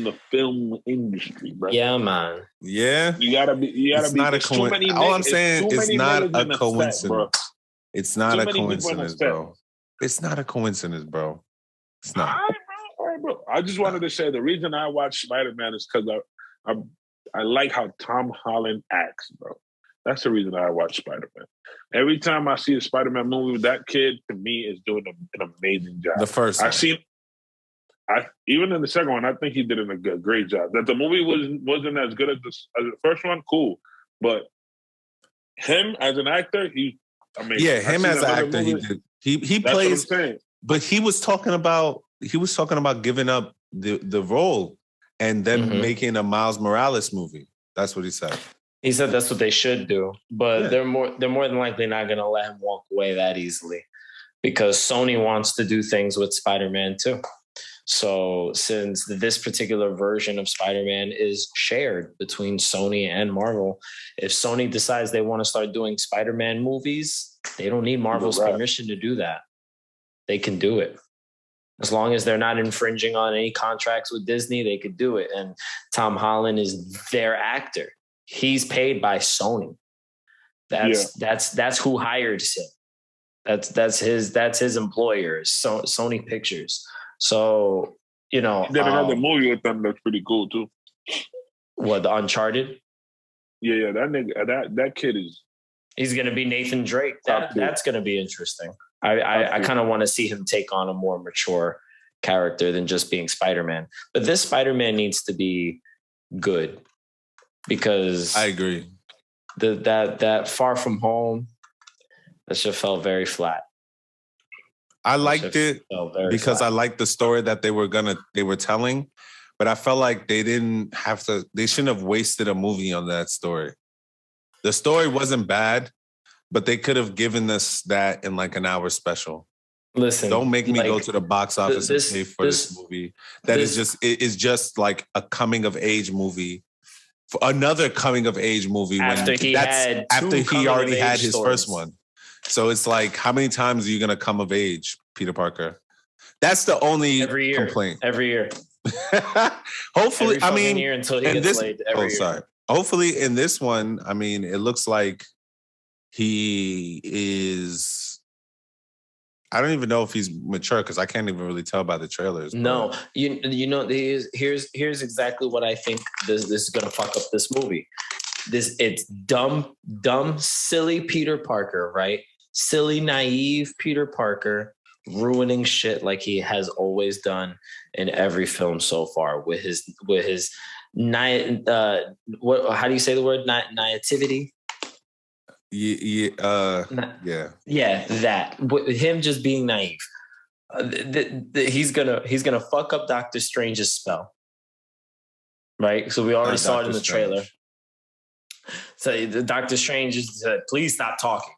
the film industry, bro. Yeah, man. Yeah. You gotta be not a coincidence. All I'm saying is not a coincidence. It's not a coincidence, bro. It's not a coincidence, bro. It's not. All right, bro. I just wanted to say the reason I watch Spider-Man is because I like how Tom Holland acts, bro. That's the reason I watch Spider-Man. Every time I see a Spider-Man movie with that kid, to me, is doing an amazing job. The first one. Even in the second one, I think he did a great job. That the movie wasn't as good as the first one, cool. But him as an actor, he's amazing. Yeah, him as an actor, he did. He plays. But he was talking about giving up the role and then making a Miles Morales movie. That's what he said. He said that's what they should do, but they're more than likely not going to let him walk away that easily, because Sony wants to do things with Spider-Man too. So since this particular version of Spider-Man is shared between Sony and Marvel, if Sony decides they want to start doing Spider-Man movies, they don't need Marvel's permission to do that. They can do it. As long as they're not infringing on any contracts with Disney, they could do it. And Tom Holland is their actor. He's paid by Sony. That's who hires him. That's his employer, Sony Pictures. So, you know, did another movie with them that's pretty cool too. What, the Uncharted? Yeah, that nigga, that kid is. He's gonna be Nathan Drake. That's gonna be interesting. I kind of want to see him take on a more mature character than just being Spider-Man. But this Spider-Man needs to be good, because I agree. That Far From Home, that shit felt very flat. I liked it because I liked the story that they were telling, but I felt like they shouldn't have wasted a movie on that story. The story wasn't bad, but they could have given us that in like an hour special. Listen, don't make me go to the box office and pay for this movie. Is just like a coming of age movie. For another coming of age movie after he already had his first one. So it's like, how many times are you gonna come of age, Peter Parker? That's the only complaint. Every year. Hopefully, every year until he gets laid. Hopefully, in this one, I mean, it looks like he is. I don't even know if he's mature, because I can't even really tell by the trailers. No, you know, here's exactly what I think this is gonna fuck up this movie. It's dumb, silly Peter Parker, right? Silly, naive Peter Parker ruining shit like he has always done in every film so far with his how do you say the word? Naivety? Yeah. That with him just being naive. He's gonna fuck up Doctor Strange's spell, right? So we already saw it in the trailer. So the Doctor Strange said, "Please stop talking."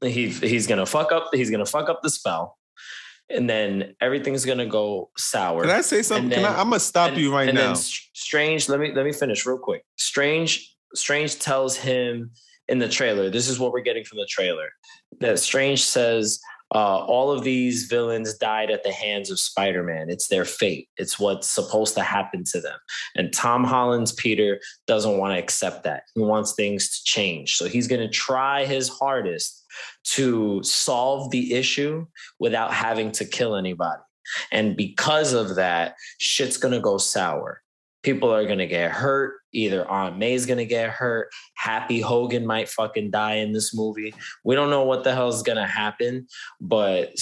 He's gonna fuck up the spell, and then everything's gonna go sour. Can I say something? I'm gonna stop you right now. Then Strange, let me finish real quick. Strange tells him in the trailer. This is what we're getting from the trailer. That Strange says, all of these villains died at the hands of Spider-Man. It's their fate. It's what's supposed to happen to them. And Tom Holland's Peter doesn't want to accept that. He wants things to change. So he's going to try his hardest to solve the issue without having to kill anybody. And because of that, shit's going to go sour. People are going to get hurt. Either Aunt May's going to get hurt. Happy Hogan might fucking die in this movie. We don't know what the hell is going to happen, but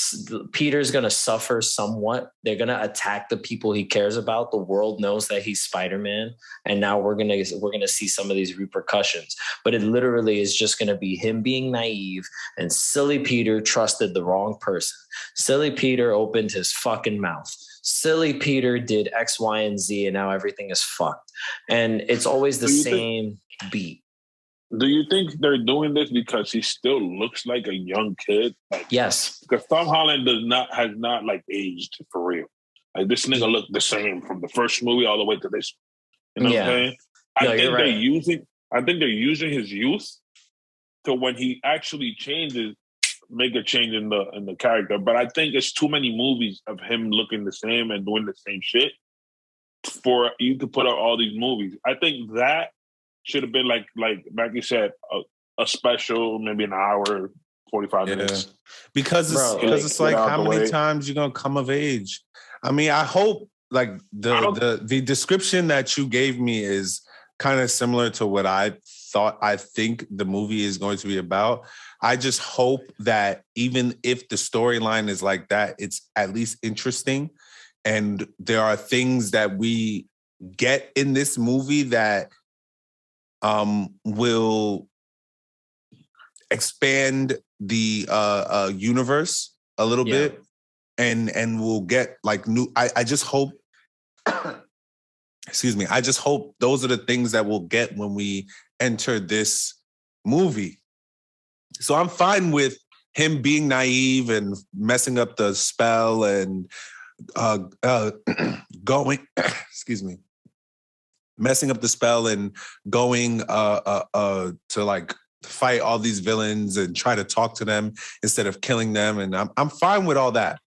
Peter's going to suffer somewhat. They're going to attack the people he cares about. The world knows that he's Spider-Man, and now we're going to see some of these repercussions. But it literally is just going to be him being naive, and silly Peter trusted the wrong person. Silly Peter opened his fucking mouth. Silly Peter did X, Y, and Z, and now everything is fucked. And it's always the same beat. Do you think they're doing this because he still looks like a young kid? Like, yes. Because Tom Holland has not like aged for real. Like, this nigga looked the same from the first movie all the way to this. You know what I'm saying? I think they're using his youth to when he actually changes, make a change in the character. But I think it's too many movies of him looking the same and doing the same shit for you to put out all these movies. I think that should have been like Macky said, a special, maybe an hour, 45 minutes. Because it's like how many times you're gonna come of age? I mean, I hope like the description that you gave me is kind of similar to what I think the movie is going to be about. I just hope that even if the storyline is like that, it's at least interesting. And there are things that we get in this movie that will expand the universe a little bit, and we'll get like new. I just hope. Excuse me. I just hope those are the things that we'll get when we enter this movie. So I'm fine with him being naive and messing up the spell and going. Excuse me. Messing up the spell and going to like fight all these villains and try to talk to them instead of killing them. And I'm fine with all that.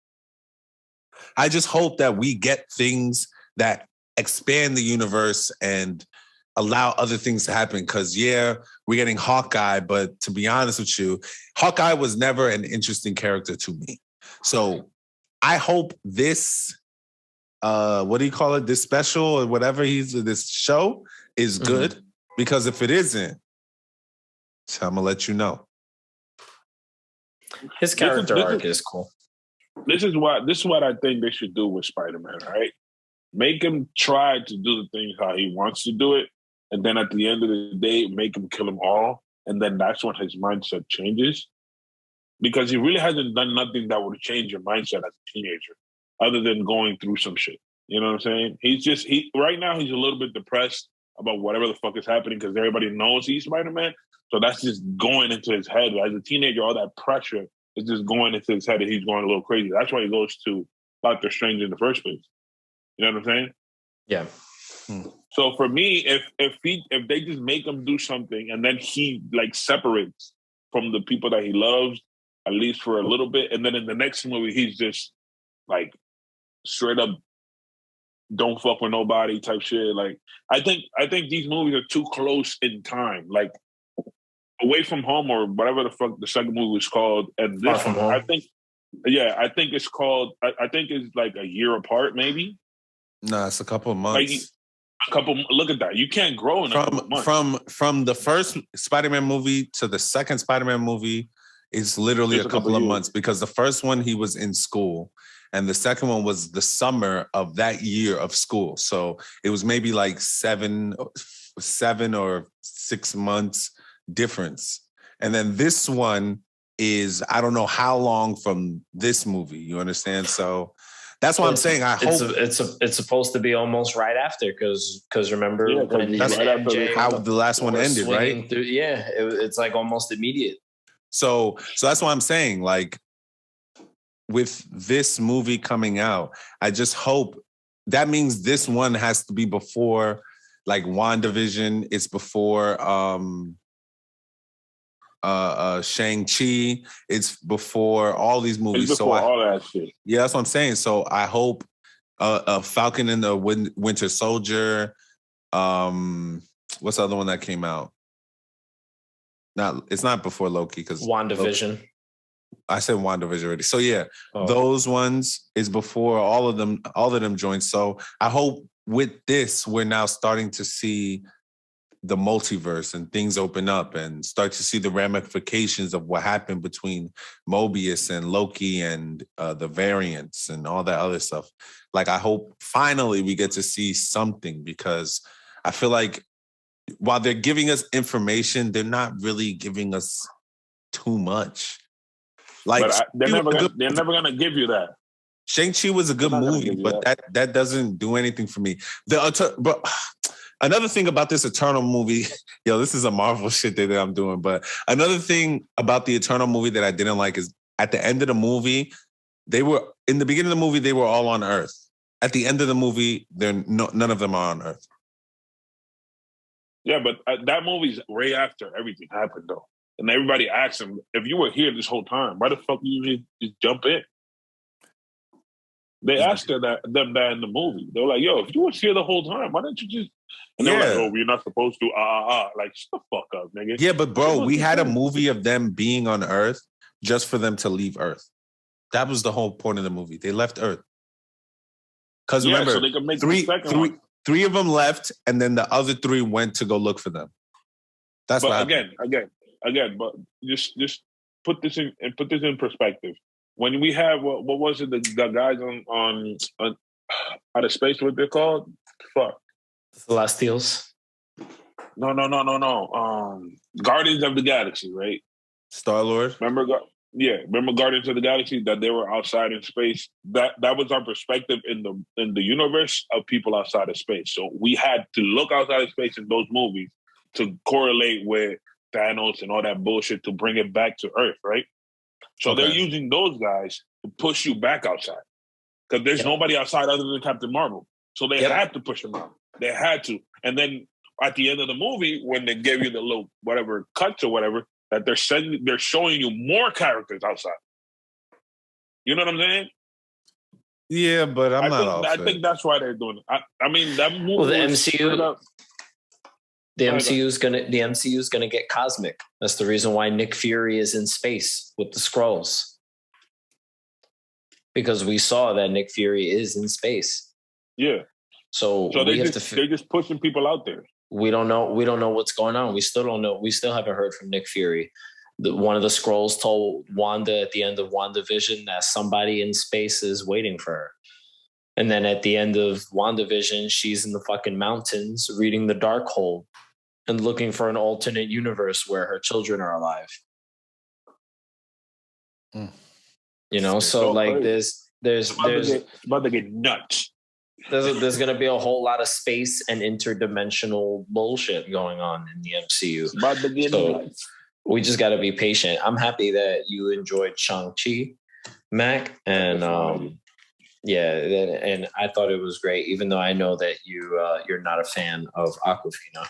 I just hope that we get things that expand the universe and allow other things to happen. Because, yeah, we're getting Hawkeye, but to be honest with you, Hawkeye was never an interesting character to me. So I hope this, what do you call it? This special or whatever this show is good. Because if it isn't, I'm going to let you know. His character arc is cool. This is what I think they should do with Spider-Man, right? Make him try to do the things how he wants to do it. And then at the end of the day, make him kill them all. And then that's when his mindset changes. Because he really hasn't done nothing that would change your mindset as a teenager, other than going through some shit. You know what I'm saying? Right now he's a little bit depressed about whatever the fuck is happening because everybody knows he's Spider-Man. So that's just going into his head. As a teenager, all that pressure is just going into his head and he's going a little crazy. That's why he goes to Doctor Strange in the first place. You know what I'm saying? Yeah. So for me, if they just make him do something and then he like separates from the people that he loves, at least for a little bit, and then in the next movie he's just like straight up don't fuck with nobody type shit. Like I think these movies are too close in time. Like Away From Home or whatever the fuck the second movie was called, and this one, I think it's called. I think it's like a year apart, maybe. No, it's a couple of months. Look at that. You can't grow in a couple of months. From the first Spider-Man movie to the second Spider-Man movie, it's literally a couple of months because the first one he was in school and the second one was the summer of that year of school. So it was maybe like 7 or 6 months difference. And then this one is, I don't know how long from this movie, you understand? So that's what I'm saying. I hope it's supposed to be almost right after because remember when that's MJ, how the last one ended, right? It's like almost immediate. So that's what I'm saying. Like with this movie coming out, I just hope that means this one has to be before like WandaVision. It's before Shang Chi. It's before all these movies. It's before all that shit. Yeah, that's what I'm saying. So I hope Falcon and the Winter Soldier. What's the other one that came out? It's not before Loki because WandaVision. I said WandaVision already. So yeah, those ones is before all of them joints. So I hope with this we're now starting to see the multiverse and things open up and start to see the ramifications of what happened between Mobius and Loki and the variants and all that other stuff. Like, I hope finally we get to see something because I feel like while they're giving us information, they're not really giving us too much. Like, they're never going to give you that. Shang-Chi was a good movie, but that doesn't do anything for me. But another thing about this Eternal movie, this is a Marvel shit that I'm doing. But another thing about the Eternal movie that I didn't like is at the end of the movie, in the beginning of the movie, they were all on Earth. At the end of the movie, none of them are on Earth. Yeah, but that movie's way after everything happened, though. And everybody asked him, if you were here this whole time, why the fuck did you just jump in? They asked them that in the movie. They were like, yo, if you were here the whole time, why didn't you just... And they were like, oh, we're not supposed to. Like, shut the fuck up, nigga. Yeah, but bro, we had a movie of them being on Earth just for them to leave Earth. That was the whole point of the movie. They left Earth. Because remember, so they could make three of them left, and then the other 3 went to go look for them. That's what happened. Again, but just put this in perspective. When we have what was it, the guys on Outer Space, what they're called? Fuck. Celestials. No. Guardians of the Galaxy, right? Star-Lord? Remember Guardians of the Galaxy, that they were outside in space? That was our perspective in the universe of people outside of space. So we had to look outside of space in those movies to correlate with Thanos and all that bullshit to bring it back to Earth, right? So they're using those guys to push you back outside. Because there's nobody outside other than Captain Marvel. So they had to push him out. They had to. And then at the end of the movie, when they gave you the little whatever cuts or whatever, that they're showing you more characters outside. You know what I'm saying? Yeah, but I think that's why they're doing it. I mean, that movie. Well, the MCU is gonna get cosmic. That's the reason why Nick Fury is in space with the Skrulls. Because we saw that Nick Fury is in space. Yeah. So they're just pushing people out there. We don't know what's going on. We still don't know. We still haven't heard from Nick Fury. One of the Skrulls told Wanda at the end of WandaVision that somebody in space is waiting for her. And then at the end of WandaVision, she's in the fucking mountains reading the Darkhold and looking for an alternate universe where her children are alive. You know, so like there's about to get nuts. There's going to be a whole lot of space and interdimensional bullshit going on in the MCU. So we just got to be patient. I'm happy that you enjoyed Shang Chi, Mac, and and I thought it was great, even though I know that you're not a fan of Awkwafina.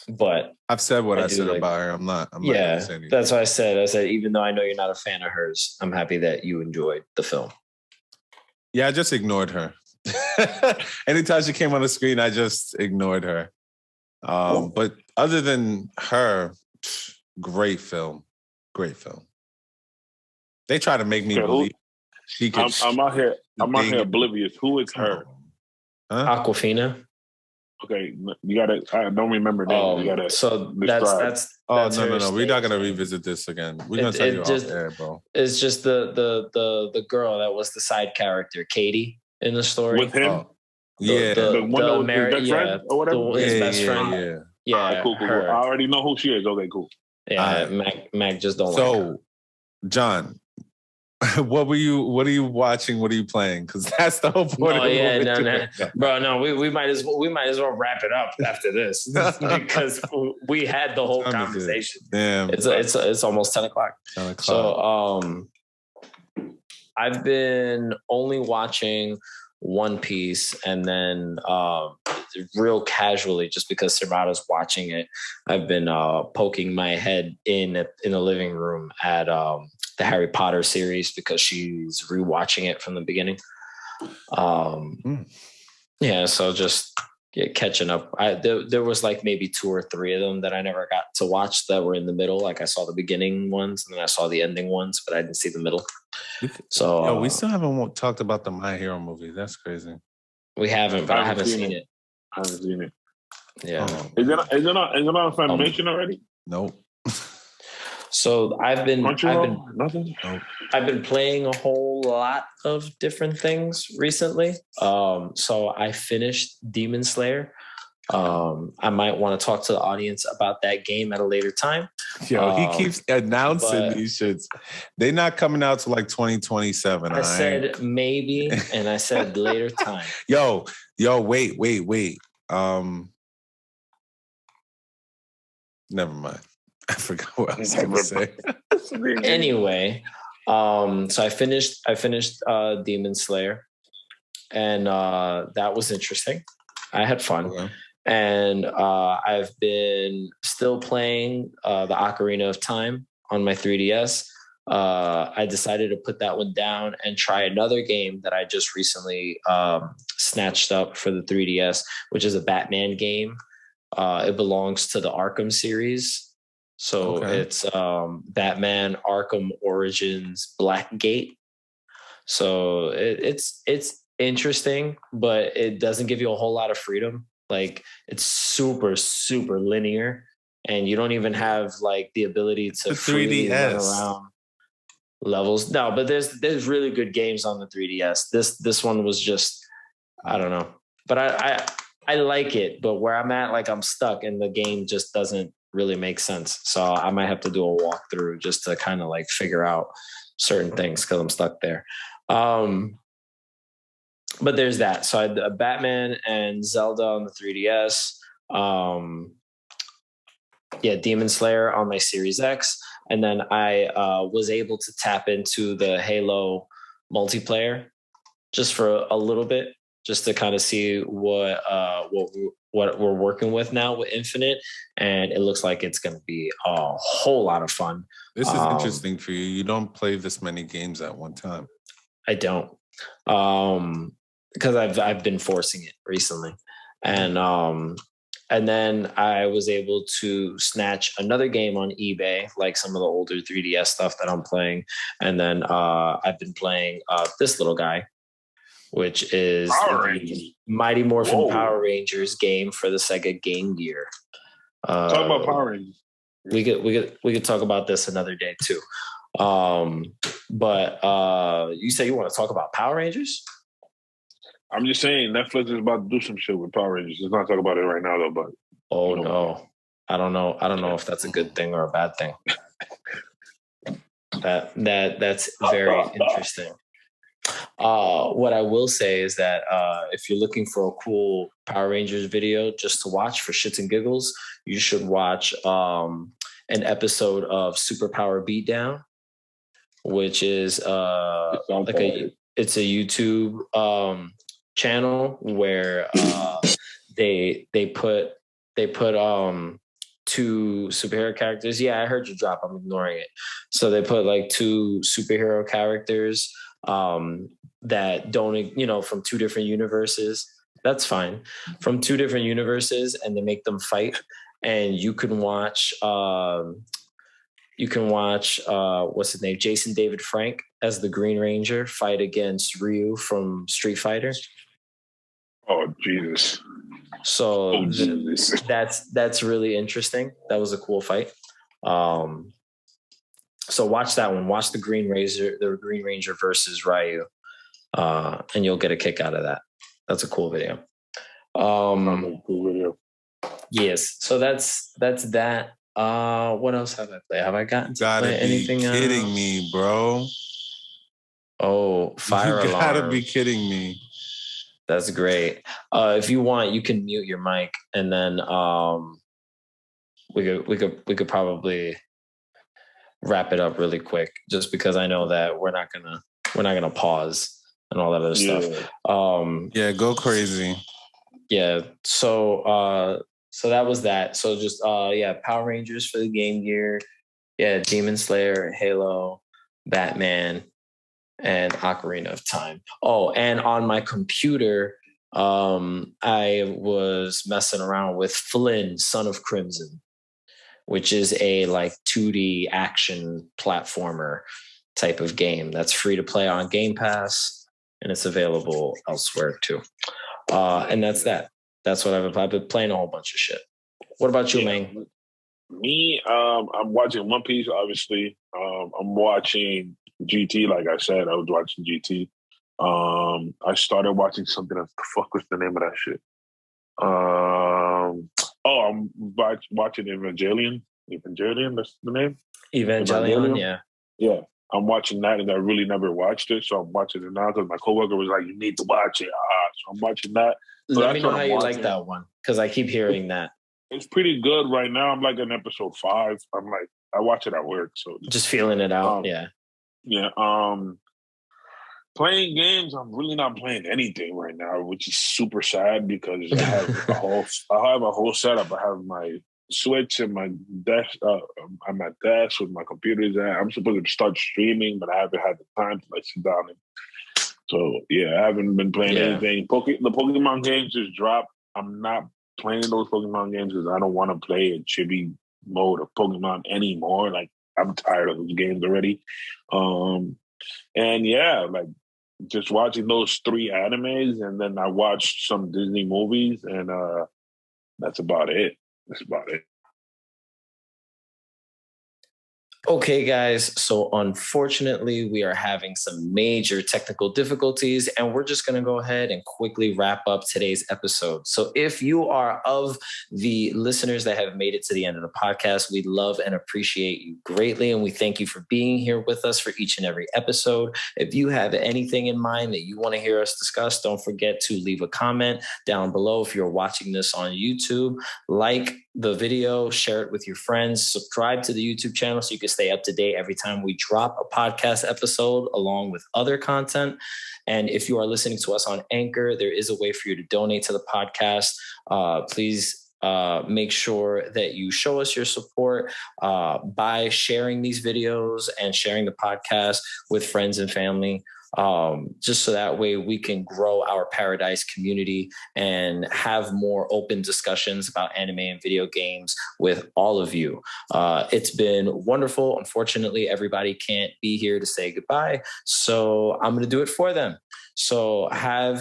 But I've said what I said about her. I'm not that's what I said. I said, even though I know you're not a fan of hers, I'm happy that you enjoyed the film. Yeah, I just ignored her. Anytime she came on the screen, I just ignored her. But other than her, great film. Great film. They try to make me believe she could. I'm out here oblivious. Who is her? Huh? Awkwafina. Okay, you gotta. I don't remember names. You gotta. So that's no. We're not gonna revisit this again. We're gonna tell you off air, bro. It's just the girl that was the side character, Katie, in the story. With him. The one that was his best friend or whatever. His best friend. Yeah. Cool. I already know who she is. Okay, cool. Yeah, Mac just don't. So, like her. John, what are you watching? What are you playing? Because that's the whole point. Bro. No, we might as well wrap it up after this because we had the whole conversation. Damn, it's almost 10 o'clock. 10 o'clock. So I've been only watching One Piece, and then real casually, just because Serrato's watching it, I've been poking my head in the living room at the Harry Potter series because she's rewatching it from the beginning. Yeah, so just catching up. There was like maybe 2 or 3 of them that I never got to watch that were in the middle. Like I saw the beginning ones and then I saw the ending ones, but I didn't see the middle. So we still haven't talked about the My Hero movie. That's crazy. We haven't, but I haven't seen it. I haven't seen it. Yeah. Is it on Funimation already? Nope. So I've been playing a whole lot of different things recently. So I finished Demon Slayer. I might want to talk to the audience about that game at a later time. He keeps announcing these shits. They're not coming out till like 2027. I said maybe, and I said later time. Yo, wait. Never mind. I forgot what I was going to say. Anyway, so I finished Demon Slayer, and that was interesting. I had fun. Okay. And I've been still playing the Ocarina of Time on my 3DS. I decided to put that one down and try another game that I just recently snatched up for the 3DS, which is a Batman game. It belongs to the Arkham series. So it's Batman Arkham Origins Blackgate. So it's interesting, but it doesn't give you a whole lot of freedom. Like it's super, super linear, and you don't even have like the ability to freely run around levels. No, but there's really good games on the 3DS. This one was just, I don't know, but I like it. But where I'm at, like I'm stuck, and the game just doesn't really make sense. So I might have to do a walkthrough just to kind of like figure out certain things because I'm stuck there. But there's that. So I had Batman and Zelda on the 3DS. Demon Slayer on my Series X. And then I was able to tap into the Halo multiplayer just for a little bit, just to kind of see what we're working with now with Infinite. And it looks like it's going to be a whole lot of fun. This is interesting for you. You don't play this many games at one time. I don't. Because I've been forcing it recently. And then I was able to snatch another game on eBay, like some of the older 3DS stuff that I'm playing. And then I've been playing this little guy, which is the Mighty Morphin Power Rangers game for the Sega Game Gear. Talk about Power Rangers. We could talk about this another day too. But you say you want to talk about Power Rangers? I'm just saying Netflix is about to do some shit with Power Rangers. Let's not talk about it right now though, but no. I don't know if that's a good thing or a bad thing. That's very interesting. What I will say is that if you're looking for a cool Power Rangers video just to watch for shits and giggles, you should watch an episode of Superpower Beatdown, which is it's a YouTube channel where they put two superhero characters. Yeah, I heard you drop. I'm ignoring it. So they put like two superhero characters that don't, from two different universes. That's fine. From two different universes, and they make them fight. And you can watch what's his name? Jason David Frank as the Green Ranger fight against Ryu from Street Fighter. Oh, Jesus. So that's really interesting. That was a cool fight. So watch that one. Watch the Green Ranger versus Ryu. And you'll get a kick out of that. That's a cool video. Yes. So that's that. What else have I played? Have I gotten to play anything else? You gotta be kidding me, bro. Oh, Fire Alarm. You gotta be kidding me. That's great. If you want, you can mute your mic, and then we could probably wrap it up really quick, just because I know that we're not gonna pause and all that other stuff. Go crazy. Yeah. So that was that. So just Power Rangers for the Game Gear. Yeah, Demon Slayer, Halo, Batman, and Ocarina of Time. Oh, and on my computer, I was messing around with Flynn, Son of Crimson, which is a like 2D action platformer type of game that's free to play on Game Pass, and it's available elsewhere too. And that's that. That's what I've been playing a whole bunch of shit. What about you, man? Me, I'm watching One Piece, obviously. I'm watching GT, like I said. I was watching GT. I started watching something else. The fuck was the name of that shit? I'm watching Evangelion. Evangelion, that's the name? Evangelion, yeah. Yeah. I'm watching that, and I really never watched it, so I'm watching it now because my coworker was like, "You need to watch it." So I'm watching that. So let me know how you like that one, because I keep hearing that. It's pretty good right now. I'm like in episode 5. I'm like, I watch it at work, so just feeling it out. Yeah. Playing games, I'm really not playing anything right now, which is super sad because I have a whole setup. I have my Switch and my desk. I'm at desk with my computers. I'm supposed to start streaming, but I haven't had the time to like sit down. So I haven't been playing anything. The Pokemon games just dropped. I'm not playing those Pokemon games because I don't want to play a chibi mode of Pokemon anymore. Like I'm tired of those games already. Like just watching those 3 animes, and then I watched some Disney movies, and that's about it. Okay, guys. So unfortunately, we are having some major technical difficulties, and we're just going to go ahead and quickly wrap up today's episode. So if you are of the listeners that have made it to the end of the podcast, we love and appreciate you greatly. And we thank you for being here with us for each and every episode. If you have anything in mind that you want to hear us discuss, don't forget to leave a comment down below. If you're watching this on YouTube, like the video, share it with your friends, subscribe to the YouTube channel so you can stay up to date every time we drop a podcast episode along with other content. And if you are listening to us on Anchor, there is a way for you to donate to the podcast. Please make sure that you show us your support by sharing these videos and sharing the podcast with friends and family. Just so that way we can grow our Paradise community and have more open discussions about anime and video games with all of you. It's been wonderful. Unfortunately, everybody can't be here to say goodbye, so I'm going to do it for them. So by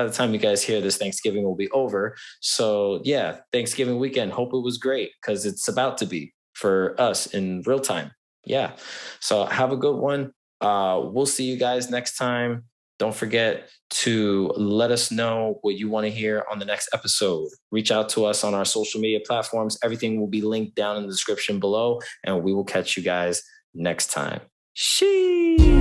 the time you guys hear this, Thanksgiving will be over. So yeah, Thanksgiving weekend. Hope it was great, because it's about to be for us in real time. Yeah. So have a good one. We'll see you guys next time. Don't forget to let us know what you want to hear on the next episode. Reach out to us on our social media platforms. Everything will be linked down in the description below, and we will catch you guys next time. Sheesh.